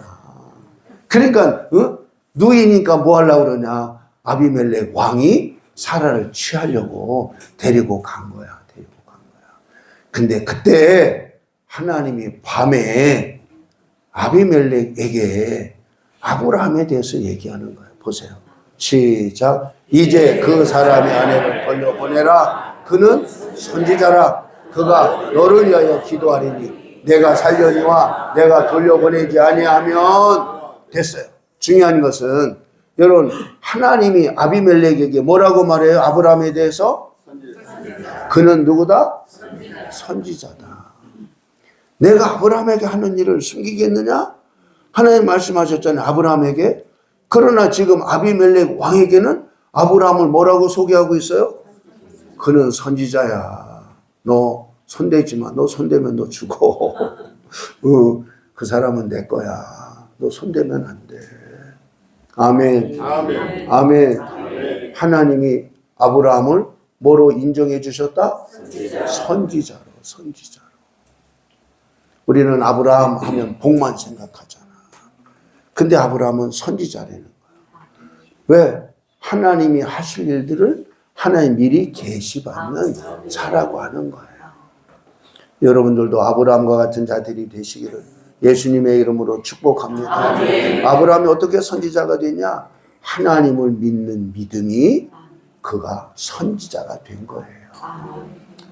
그러니까 누이니까 뭐 하려고 그러냐? 아비멜렉 왕이 사라를 취하려고 데리고 간 거야. 근데 그때 하나님이 밤에 아비멜렉에게 아브라함에 대해서 얘기하는 거예요. 보세요. 시작. 이제 그 사람의 아내를 돌려보내라. 그는 선지자라. 그가 너를 위하여 기도하리니 내가 살려니와 내가 돌려보내지 아니하면 됐어요. 중요한 것은 여러분, 하나님이 아비멜렉에게 뭐라고 말해요? 아브라함에 대해서? 그는 누구다? 선지자다. 내가 아브라함에게 하는 일을 숨기겠느냐? 하나님 말씀하셨잖아요. 아브라함에게. 그러나 지금 아비멜렉 왕에게는 아브라함을 뭐라고 소개하고 있어요? 그는 선지자야. 너 손대지 마. 너 손대면 너 죽어. 그 사람은 내 거야. 너 손대면 안 돼. 아멘. 아멘. 아멘. 아멘. 하나님이 아브라함을 뭐로 인정해 주셨다? 선지자로. 선지자로. 우리는 아브라함 하면 복만 생각하잖아. 근데 아브라함은 선지자라는 거야. 왜? 하나님이 하실 일들을 하나님 미리 계시받는 자라고 하는 거예요. 여러분들도 아브라함과 같은 자들이 되시기를 예수님의 이름으로 축복합니다. 아멘. 아브라함이 어떻게 선지자가 되냐? 하나님을 믿는 믿음이 그가 선지자가 된 거예요.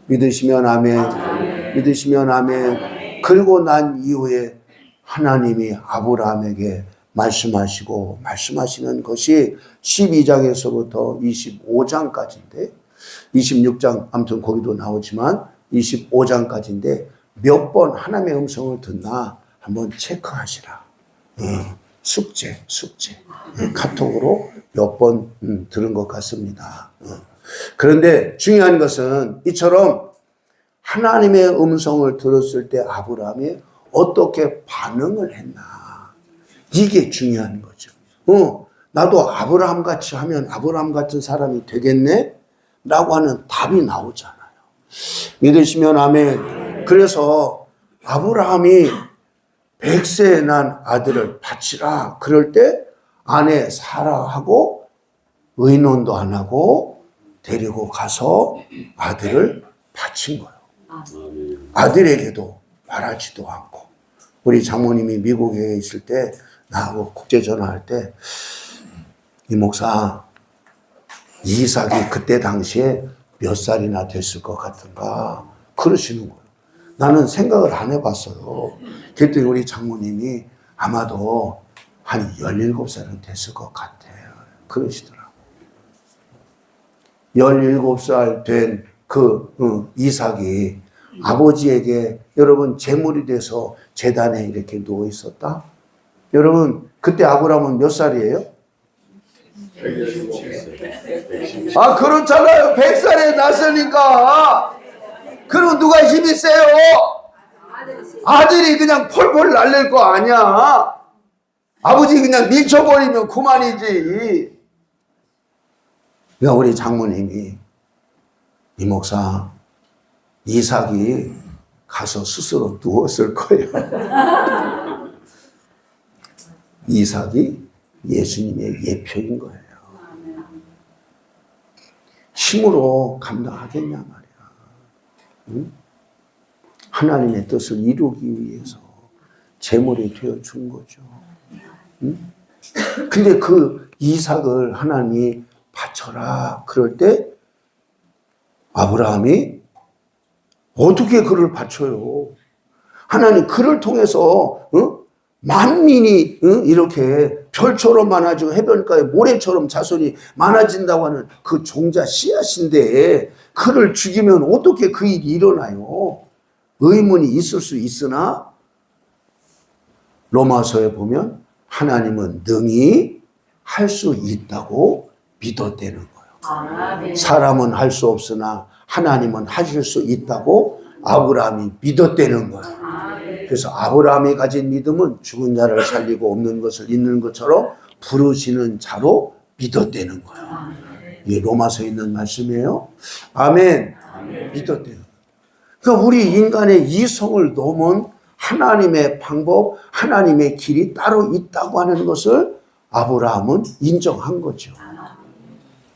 믿으시면 아멘. 아멘. 믿으시면 아멘. 아멘. 그리고 난 이후에 하나님이 아브라함에게 말씀하시는 것이 12장에서부터 25장까지인데 26장 아무튼 거기도 나오지만 25장까지인데 몇 번 하나님의 음성을 듣나 한번 체크하시라. 숙제. 카톡으로 몇 번 들은 것 같습니다. 그런데 중요한 것은 이처럼 하나님의 음성을 들었을 때 아브라함이 어떻게 반응을 했나. 이게 중요한 거죠. 나도 아브라함 같이 하면 아브라함 같은 사람이 되겠네? 라고 하는 답이 나오잖아요. 믿으시면 아멘. 그래서 아브라함이 100세에 난 아들을 바치라. 그럴 때 아내 사라하고 의논도 안 하고 데리고 가서 아들을 바친 거예요. 아들에게도 말하지도 않고. 우리 장모님이 미국에 있을 때 나하고 국제전화할 때 이 목사 이삭이 그때 당시에 몇 살이나 됐을 것 같은가 그러시는 거예요. 나는 생각을 안 해봤어요. 그랬더니 우리 장모님이 아마도 한 17살은 됐을 것 같아요. 그러시더라고요. 17살 된 그 이삭이 아버지에게 여러분 제물이 돼서 제단에 이렇게 누워 있었다. 여러분 그때 아브라함은 몇 살이에요? 아 그렇잖아요. 100살에 났으니까. 그럼 누가 힘이 세요? 아들이 그냥 펄펄 날릴 거 아니야. 아버지 그냥 미쳐버리면 그만이지. 그러니까 우리 장모님이 이 목사 이삭이 가서 스스로 누웠을 거예요. 이삭이 예수님의 예표인 거예요. 힘으로 감당하겠냐 말이야. 응? 하나님의 뜻을 이루기 위해서 제물이 되어준 거죠. 응? 근데 그 이삭을 하나님이 바쳐라. 그럴 때 아브라함이 어떻게 그를 바쳐요? 하나님 그를 통해서 만민이 이렇게 별처럼 많아지고 해변가에 모래처럼 자손이 많아진다고 하는 그 종자 씨앗인데 그를 죽이면 어떻게 그 일이 일어나요? 의문이 있을 수 있으나 로마서에 보면 하나님은 능히 할 수 있다고 믿었다는 거예요. 사람은 할 수 없으나 하나님은 하실 수 있다고 아브라함이 믿었다는 거예요. 그래서 아브라함이 가진 믿음은 죽은 자를 살리고 없는 것을 있는 것처럼 부르시는 자로 믿었다는 거예요. 이게 로마서에 있는 말씀이에요. 아멘. 믿었다는 거예요. 그러니까 우리 인간의 이성을 넘은 하나님의 방법, 하나님의 길이 따로 있다고 하는 것을 아브라함은 인정한 거죠.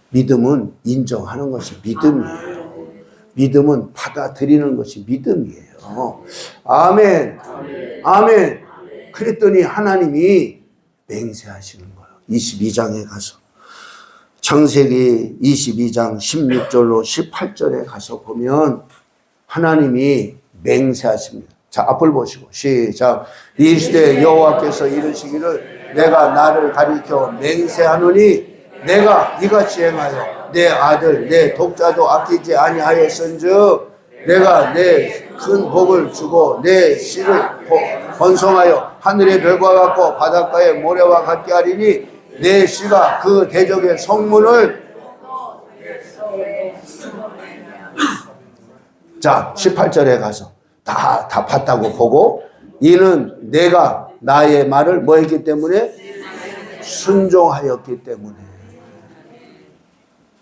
믿음은 인정하는 것이 믿음이에요. 믿음은 받아들이는 것이 믿음이에요. 아멘. 아멘. 그랬더니 하나님이 맹세하시는 거예요. 22장에 가서. 창세기 22장 16절로 18절에 가서 보면 하나님이 맹세하십니다. 자, 앞을 보시고 시작. 이 시대에 여호와께서 이르시기를 내가 나를 가리켜 맹세하노니 내가 이같이 행하여 내 아들 내 독자도 아끼지 아니하였은즉 내가 내 큰 복을 주고 내 씨를 번성하여 하늘의 별과 같고 바닷가의 모래와 같게 하리니 내 씨가 그 대적의 성문을 자 18절에 가서 다 봤다고 보고 이는 내가 나의 말을 뭐 했기 때문에 순종하였기 때문에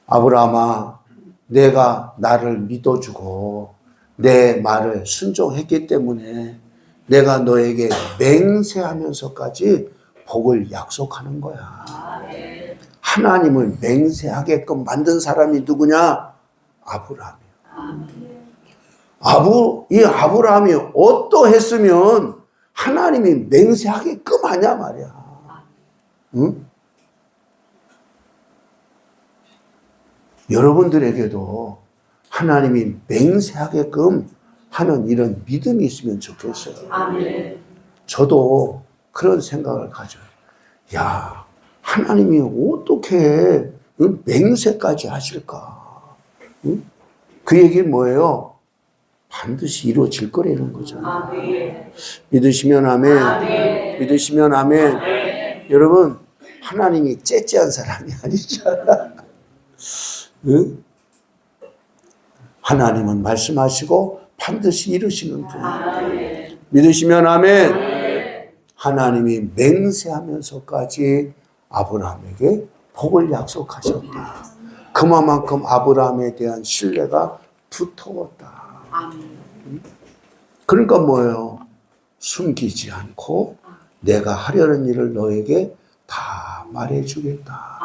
아브라함아 내가 나를 믿어주고 내 말을 순종했기 때문에 내가 너에게 맹세하면서까지 복을 약속하는 거야. 하나님을 맹세하게끔 만든 사람이 누구냐? 아브라함이야. 이 아브라함이 어떠했으면 하나님이 맹세하게끔 하냐 말이야. 응? 여러분들에게도 하나님이 맹세하게끔 하는 이런 믿음이 있으면 좋겠어요. 아멘. 저도 그런 생각을 가져요. 야, 하나님이 어떻게 맹세까지 하실까? 응? 그 얘기는 뭐예요? 반드시 이루어질 거라는 거죠. 아멘. 믿으시면 아멘. 아멘. 믿으시면 아멘. 아멘. 여러분, 하나님이 째째한 사람이 아니잖아. 응? 하나님은 말씀하시고 반드시 이루시는 분. 믿으시면 아멘. 하나님이 맹세하면서까지 아브라함에게 복을 약속하셨다. 그만큼 아브라함에 대한 신뢰가 두터웠다. 그러니까 뭐예요? 숨기지 않고 내가 하려는 일을 너에게 다 말해주겠다.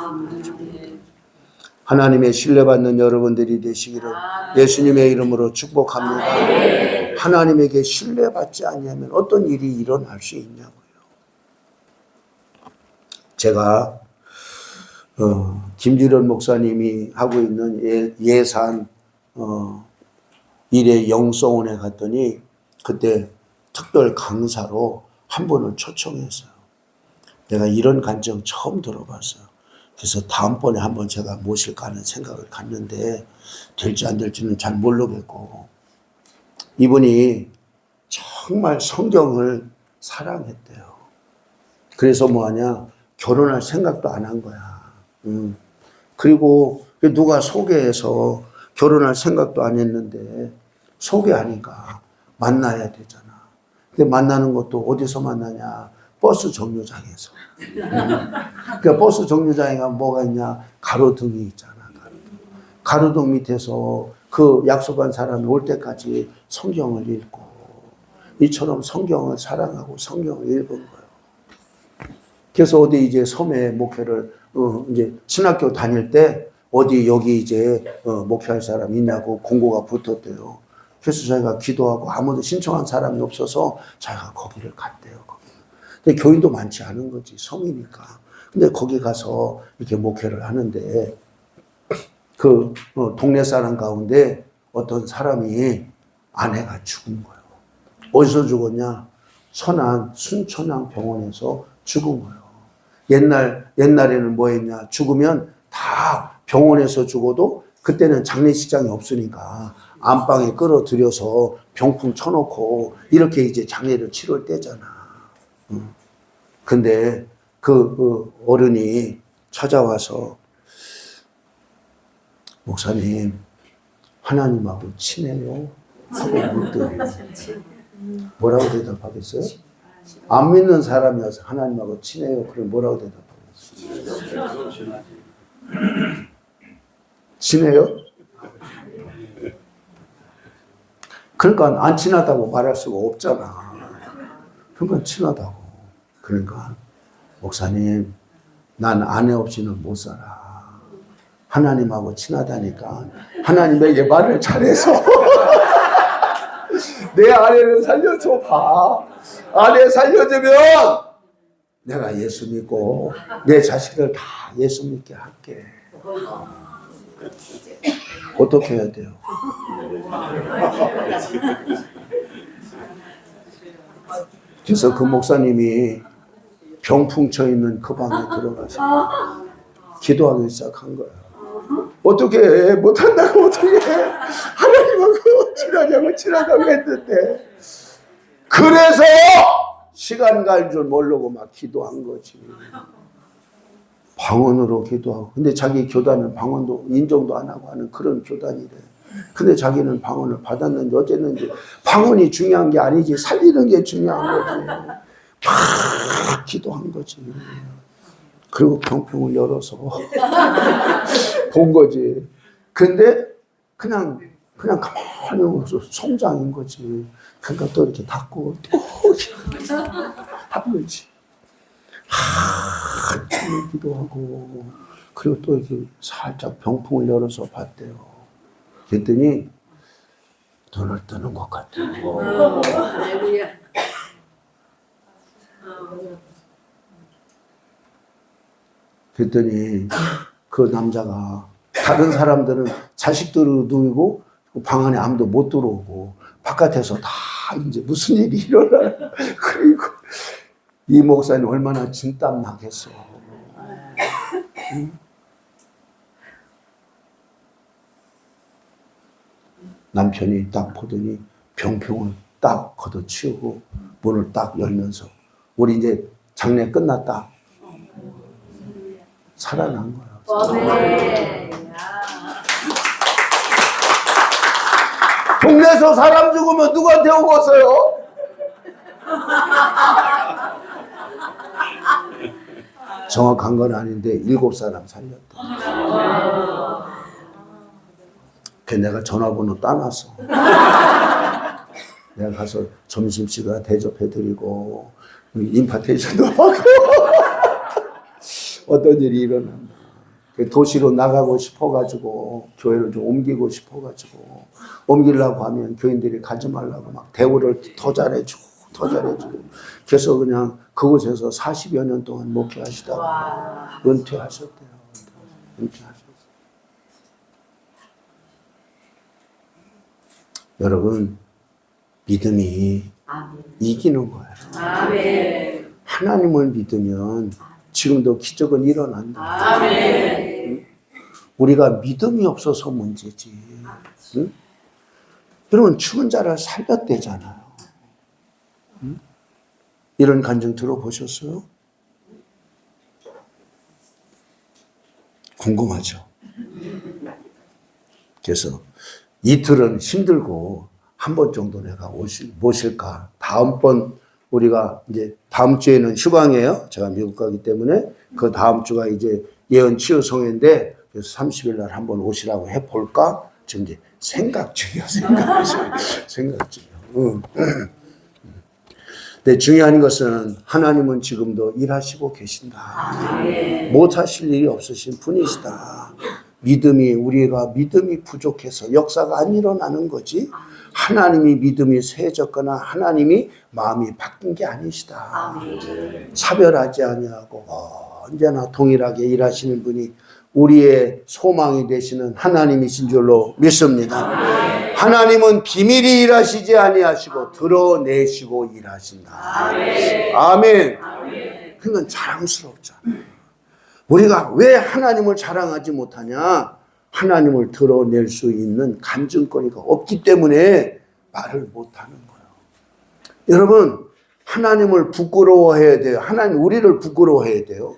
하나님의 신뢰받는 여러분들이 되시기를 예수님의 이름으로 축복합니다. 하나님에게 신뢰받지 않으면 어떤 일이 일어날 수 있냐고요. 제가 김주련 목사님이 하고 있는 예산 일의 영성원에 갔더니 그때 특별 강사로 한 분을 초청했어요. 내가 이런 간증 처음 들어봤어요. 그래서 다음번에 한번 제가 모실까 하는 생각을 갖는데 될지 안 될지는 잘 모르겠고, 이분이 정말 성경을 사랑했대요. 그래서 뭐하냐, 결혼할 생각도 안 한 거야. 그리고 누가 소개해서 결혼할 생각도 안 했는데 소개하니까 만나야 되잖아. 근데 만나는 것도 어디서 만나냐? 버스 정류장에서. 그러니까 버스 정류장에 가면 뭐가 있냐? 가로등이 있잖아. 가로등 밑에서 그 약속한 사람이 올 때까지 성경을 읽고, 이처럼 성경을 사랑하고 성경을 읽은 거예요. 그래서 어디 이제 섬에 목회를 이제 신학교 다닐 때 어디 여기 이제 목회할 사람 있냐고 공고가 붙었대요. 그래서 저희가 기도하고 아무도 신청한 사람이 없어서 저희가 거기를 갔대요. 근데 교인도 많지 않은 거지, 섬이니까. 근데 거기 가서 이렇게 목회를 하는데 그 동네 사람 가운데 어떤 사람이 아내가 죽은 거예요. 어디서 죽었냐? 선안 순천향 병원에서 죽은 거예요. 옛날에는 뭐 했냐? 죽으면 다 병원에서 죽어도 그때는 장례식장이 없으니까 안방에 끌어들여서 병풍 쳐놓고 이렇게 이제 장례를 치를 때잖아. 근데 그 어른이 찾아와서, 목사님, 하나님하고 친해요? 하고 묻더니 뭐라고 대답하겠어요? 안 믿는 사람이어서 하나님하고 친해요. 그럼 뭐라고 대답하겠어요? 친해요? 그러니까 안 친하다고 말할 수가 없잖아. 그러니까 친하다고. 그러니까 목사님, 난 아내 없이는 못 살아. 하나님하고 친하다니까 하나님에게 말을 잘해서 내 아내를 살려줘 봐. 아내 살려주면 내가 예수 믿고 내 자식을 다 예수 믿게 할게. 어떻게 해야 돼요? 그래서 그 목사님이 병풍 쳐 있는 그 방에 들어가서 기도하기 시작한 거야. 어떻게 해? 못한다고 어떻게 해? 하나님하고 친하다고 했는데. 그래서 시간 갈 줄 모르고 막 기도한 거지. 방언으로 기도하고. 근데 자기 교단은 방언도 인정도 안 하고 하는 그런 교단이래. 근데 자기는 방언을 받았는지 어쨌는지 방언이 중요한 게 아니지, 살리는 게 중요한 거지. 막 기도한 거지. 그리고 병풍을 열어서 본 거지. 근데 그냥 가만히 오면서 송장인 거지. 그러니까 또 이렇게 닫고 또 한 거지. 한참 기도하고, 그리고 또 이렇게 살짝 병풍을 열어서 봤대요. 그랬더니 눈을 뜨는 것 같아요. 그랬더니 그 남자가, 다른 사람들은 자식들을 누이고 방 안에 아무도 못 들어오고 바깥에서 다 이제 무슨 일이 일어나. 그리고 이 목사님 얼마나 진땀 나겠어. 응? 남편이 딱 보더니 병풍을 딱 걷어치우고 문을 딱 열면서, 우리 이제 장례 끝났다. 살아난 거야. 동네에서 사람 죽으면 누구한테 오겠어요? 정확한 건 아닌데 7사람 살렸다. 그 내가 전화번호 따놨어. 내가 가서 점심시간 대접해드리고 인파테이션도 하고 어떤 일이 일어난다. 도시로 나가고 싶어가지고 교회를 좀 옮기고 싶어가지고 옮기려고 하면 교인들이 가지 말라고 막 대우를 더 잘해주고 더 잘해주고 그래서 그냥 그곳에서 40여 년 동안 목회하시다가 은퇴하셨대요. 은퇴하셨어요. 여러분 믿음이 이기는 거예요. 아멘. 하나님을 믿으면 지금도 기적은 일어난다. 아멘. 우리가 믿음이 없어서 문제지. 응? 여러분 죽은 자를 살렸대잖아요. 응? 이런 간증 들어보셨어요? 궁금하죠? 그래서 이틀은 힘들고 한 번 정도 내가 모실까. 다음번 우리가 이제 다음 주에는 휴강이에요. 제가 미국 가기 때문에 그 다음 주가 이제 예언 치유 성회인데 그래서 30일 날 한번 오시라고 해볼까? 지금 이제 생각 중이에요. 생각 중이에요. 근데 중요한 것은 하나님은 지금도 일하시고 계신다. 못하실 일이 없으신 분이시다. 우리가 믿음이 부족해서 역사가 안 일어나는 거지. 하나님이 믿음이 세졌거나 하나님이 마음이 바뀐 게 아니시다. 차별하지 아니하고 언제나 동일하게 일하시는 분이 우리의 소망이 되시는 하나님이신 줄로 믿습니다. 하나님은 비밀이 일하시지 아니하시고 드러내시고 일하신다. 아멘. 그건 자랑스럽잖아요. 우리가 왜 하나님을 자랑하지 못하냐? 하나님을 드러낼 수 있는 간증거리가 없기 때문에 말을 못하는 거예요. 여러분, 하나님을 부끄러워해야 돼요. 하나님 우리를 부끄러워해야 돼요.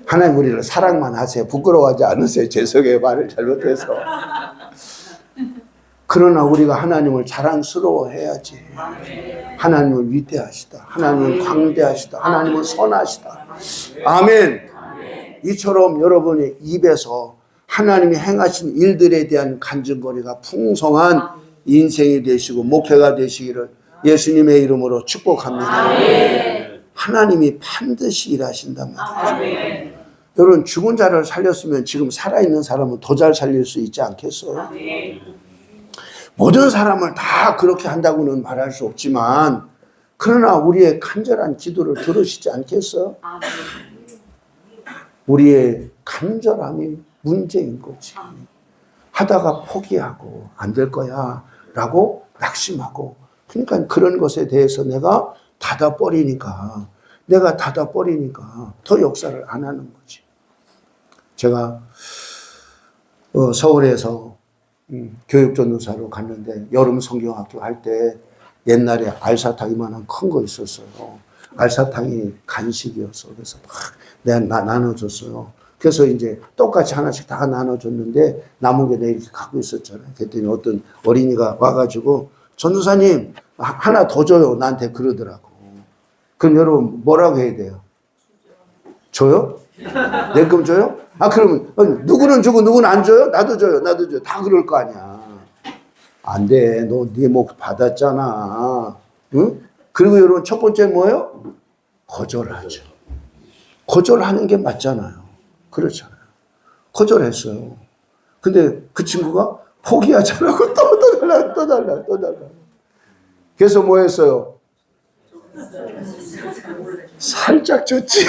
하나님 우리를 사랑만 하세요. 부끄러워하지 않으세요. 죄송해요. 말을 잘못해서. 그러나 우리가 하나님을 자랑스러워해야지. 하나님은 위대하시다. 하나님은 광대하시다. 하나님은 선하시다. 아멘. 이처럼 여러분의 입에서 하나님이 행하신 일들에 대한 간증거리가 풍성한 인생이 되시고 목회가 되시기를 예수님의 이름으로 축복합니다. 하나님이 반드시 일하신단 말이죠. 여러분 죽은 자를 살렸으면 지금 살아있는 사람은 더 잘 살릴 수 있지 않겠어요? 모든 사람을 다 그렇게 한다고는 말할 수 없지만 그러나 우리의 간절한 기도를 들으시지 않겠어요? 우리의 간절함이 문제인 거지. 하다가 포기하고 안 될 거야 라고 낙심하고 그러니까 그런 것에 대해서 내가 닫아버리니까 더 역사를 안 하는 거지. 제가 서울에서 교육전도사로 갔는데 여름 성경학교 할 때 옛날에 알사탕 이만한 큰 거 있었어요. 알사탕이 간식이었어. 그래서 막 내가 나눠줬어요. 그래서 이제 똑같이 하나씩 다 나눠줬는데 남은 게 내가 이렇게 갖고 있었잖아요. 그랬더니 어떤 어린이가 와가지고 전도사님 하나 더 줘요. 나한테 그러더라고. 그럼 여러분 뭐라고 해야 돼요? 줘요? 내 금 줘요? 그러면 누구는 주고 누구는 안 줘요? 나도 줘요. 다 그럴 거 아니야. 안 돼. 너 네 몫 받았잖아. 응? 그리고 여러분 첫 번째 뭐예요? 거절하죠. 거절하는 게 맞잖아요. 그렇잖아요. 거절했어요. 근데 그 친구가 포기하자라고 또 달라. 그래서 뭐 했어요? 살짝 줬지.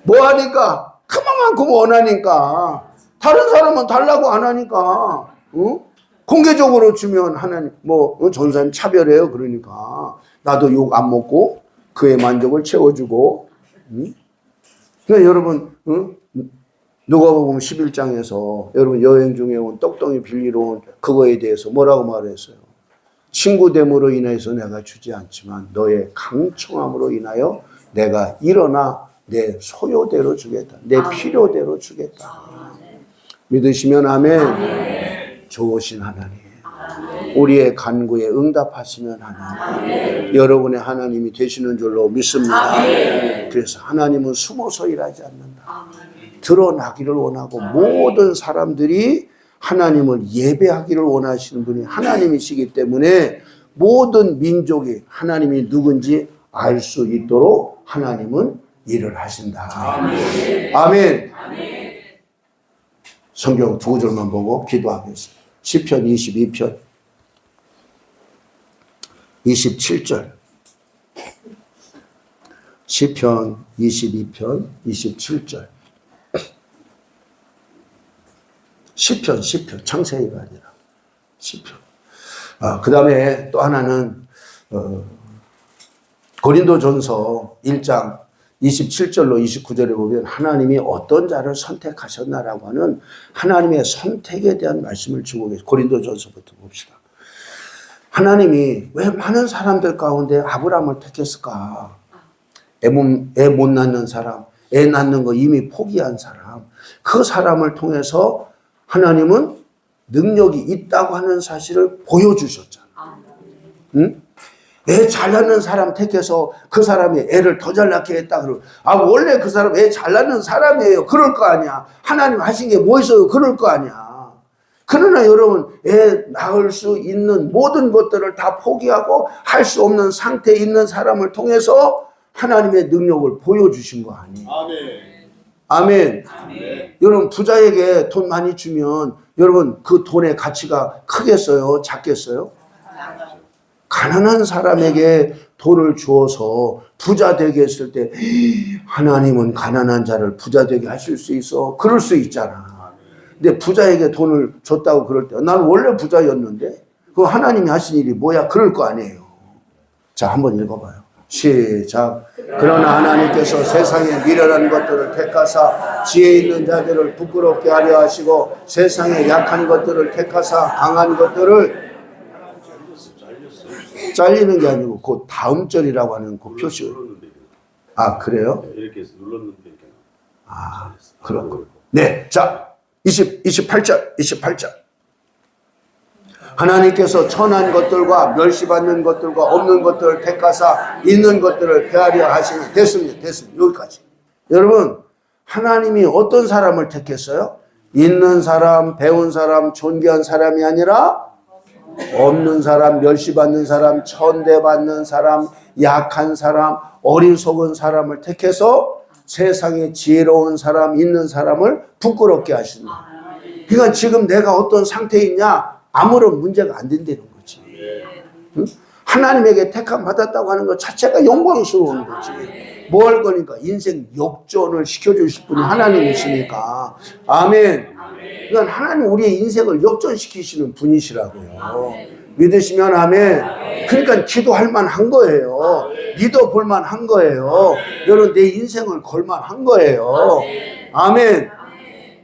뭐 하니까? 그만큼 원하니까. 다른 사람은 달라고 안 하니까. 응? 공개적으로 주면 하나님, 전사님 차별해요. 그러니까. 나도 욕 안 먹고 그의 만족을 채워주고. 응? 그러니까 여러분, 응? 누가복음 11장에서 여러분 여행 중에 온 떡덩이 빌리러 온 그거에 대해서 뭐라고 말했어요? 친구됨으로 인해서 내가 주지 않지만 너의 강청함으로 인하여 내가 일어나 내 소요대로 주겠다. 내 필요대로 주겠다. 믿으시면 아멘. 좋으신 하나님. 우리의 간구에 응답하시면 하나님. 여러분의 하나님이 되시는 줄로 믿습니다. 그래서 하나님은 숨어서 일하지 않는다. 드러나기를 원하고 모든 사람들이 하나님을 예배하기를 원하시는 분이 하나님이시기 때문에 모든 민족이 하나님이 누군지 알 수 있도록 하나님은 일을 하신다. 아멘. 성경 두 구절만 보고 기도하겠습니다. 시편 22편 27절. 시편 22편 27절. 시편 창세기가 아니라 시편. 그 다음에 또 하나는 고린도전서 1장 27절로 29절에 보면 하나님이 어떤 자를 선택하셨나라고 하는 하나님의 선택에 대한 말씀을 주고 계세요. 고린도전서부터 봅시다. 하나님이 왜 많은 사람들 가운데 아브라함을 택했을까? 애 못 낳는 사람, 애 낳는 거 이미 포기한 사람, 그 사람을 통해서 하나님은 능력이 있다고 하는 사실을 보여주셨잖아. 응? 애 잘 낳는 사람 택해서 그 사람이 애를 더 잘 낳게 했다 그러고, 원래 그 사람 애 잘 낳는 사람이에요. 그럴 거 아니야. 하나님 하신 게 뭐 있어요? 그럴 거 아니야. 그러나 여러분, 애 낳을 수 있는 모든 것들을 다 포기하고 할 수 없는 상태에 있는 사람을 통해서 하나님의 능력을 보여주신 거 아니에요. 아멘. 여러분, 부자에게 돈 많이 주면 여러분 그 돈의 가치가 크겠어요? 작겠어요? 가난한 사람에게 돈을 주어서 부자 되게 했을 때 하나님은 가난한 자를 부자 되게 하실 수 있어. 그럴 수 있잖아. 근데 부자에게 돈을 줬다고 그럴 때 나는 원래 부자였는데 그 하나님이 하신 일이 뭐야? 그럴 거 아니에요. 자, 한번 읽어봐요. 시작. 그러나 하나님께서 세상의 미련한 것들을 택하사 지혜 있는 자들을 부끄럽게 하려 하시고 세상의 약한 것들을 택하사 강한 것들을 잘리는 게 아니고 그 다음 절이라고 하는 그 표시. 그래요? 이렇게 해서 눌렀는데. 그렇군. 네. 자, 28절. 하나님께서 천한 것들과 멸시받는 것들과 없는 것들을 택하사 있는 것들을 폐하려 하시면 됐습니다. 여기까지. 여러분, 하나님이 어떤 사람을 택했어요? 있는 사람, 배운 사람, 존귀한 사람이 아니라 없는 사람, 멸시받는 사람, 천대받는 사람, 약한 사람, 어리석은 사람을 택해서 세상에 지혜로운 사람, 있는 사람을 부끄럽게 하신다. 그러니까 지금 내가 어떤 상태에 있냐? 아무런 문제가 안 된다는 거지. 응? 하나님에게 택함 받았다고 하는 것 자체가 영광스러운 거지. 뭐 할 거니까 인생 역전을 시켜주실 분이 하나님이시니까. 아멘. 그러니까 하나님 우리의 인생을 역전시키시는 분이시라고요. 믿으시면 아멘. 그러니까 기도할 만한 거예요. 믿어볼 만한 거예요. 여러분 내 인생을 걸 만한 거예요. 아멘.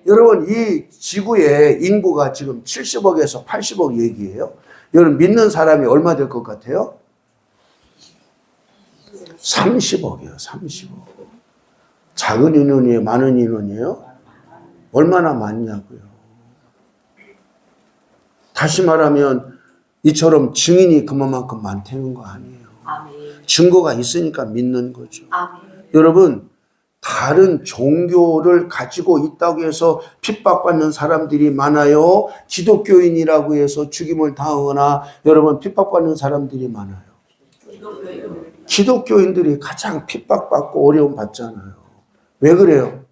여러분 이 지구의 인구가 지금 70억에서 80억 얘기예요. 여러분 믿는 사람이 얼마 될 것 같아요? 30억이에요. 30억. 작은 인원이에요? 많은 인원이에요? 얼마나 많냐고요. 다시 말하면 이처럼 증인이 그만큼 많다는 거 아니에요. 증거가 있으니까 믿는 거죠. 여러분 다른 종교를 가지고 있다고 해서 핍박받는 사람들이 많아요. 기독교인이라고 해서 죽임을 당하거나 여러분 핍박받는 사람들이 많아요. 기독교인들이 가장 핍박받고 어려움 받잖아요. 왜 그래요?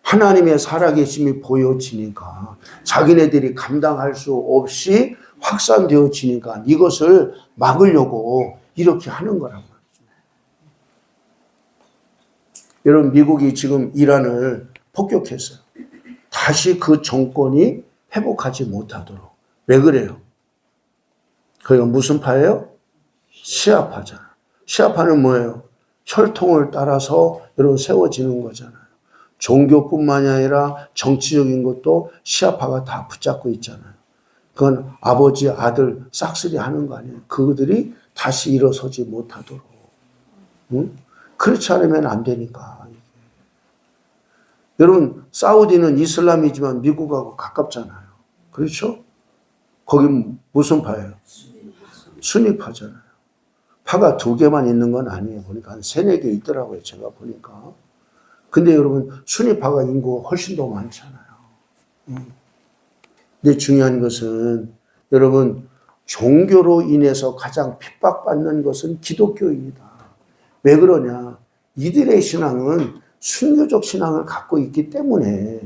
하나님의 살아계심이 보여지니까 자기네들이 감당할 수 없이 확산되어지니까 이것을 막으려고 이렇게 하는 거란 말이죠. 여러분 미국이 지금 이란을 폭격했어요. 다시 그 정권이 회복하지 못하도록. 왜 그래요? 그게 무슨 파예요? 시아파잖아. 시아파는 뭐예요? 혈통을 따라서 여러분 세워지는 거잖아요. 종교뿐만이 아니라 정치적인 것도 시아파가 다 붙잡고 있잖아요. 그건 아버지, 아들 싹쓸이 하는 거 아니에요. 그들이 다시 일어서지 못하도록. 응? 그렇지 않으면 안 되니까. 여러분, 사우디는 이슬람이지만 미국하고 가깝잖아요. 그렇죠? 거긴 무슨 파예요? 수니파잖아요. 파가 2개만 있는 건 아니에요. 보니까 한 3-4개 있더라고요. 제가 보니까. 근데 여러분, 수니파가 인구가 훨씬 더 많잖아요. 근데 중요한 것은 여러분, 종교로 인해서 가장 핍박받는 것은 기독교입니다. 왜 그러냐? 이들의 신앙은 순교적 신앙을 갖고 있기 때문에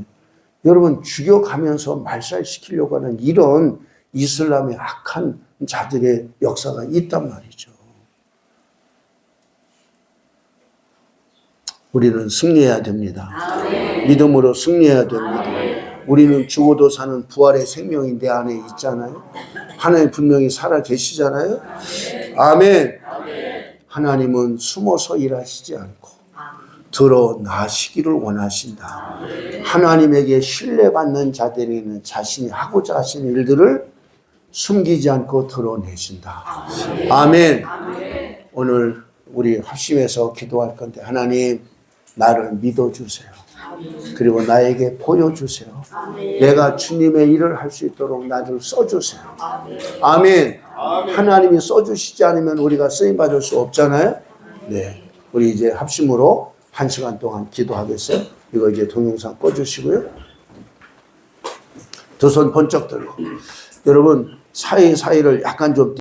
여러분 죽여가면서 말살시키려고 하는 이런 이슬람의 악한 자들의 역사가 있단 말이죠. 우리는 승리해야 됩니다. 믿음으로 승리해야 됩니다. 우리는 죽어도 사는 부활의 생명이 내 안에 있잖아요. 하나님 분명히 살아 계시잖아요. 아멘. 하나님은 숨어서 일하시지 않고 드러나시기를 원하신다. 하나님에게 신뢰받는 자들에게는 자신이 하고자 하시는 일들을 숨기지 않고 드러내신다. 아멘. 오늘 우리 합심해서 기도할 건데 하나님 나를 믿어주세요. 그리고 나에게 보여주세요. 내가 주님의 일을 할 수 있도록 나를 써주세요. 아멘. 하나님이 써주시지 않으면 우리가 쓰임받을 수 없잖아요. 네, 우리 이제 합심으로 1시간 동안 기도하겠어요. 이거 이제 동영상 꺼주시고요. 두 손 번쩍 들고 여러분 사이사이를 약간 좀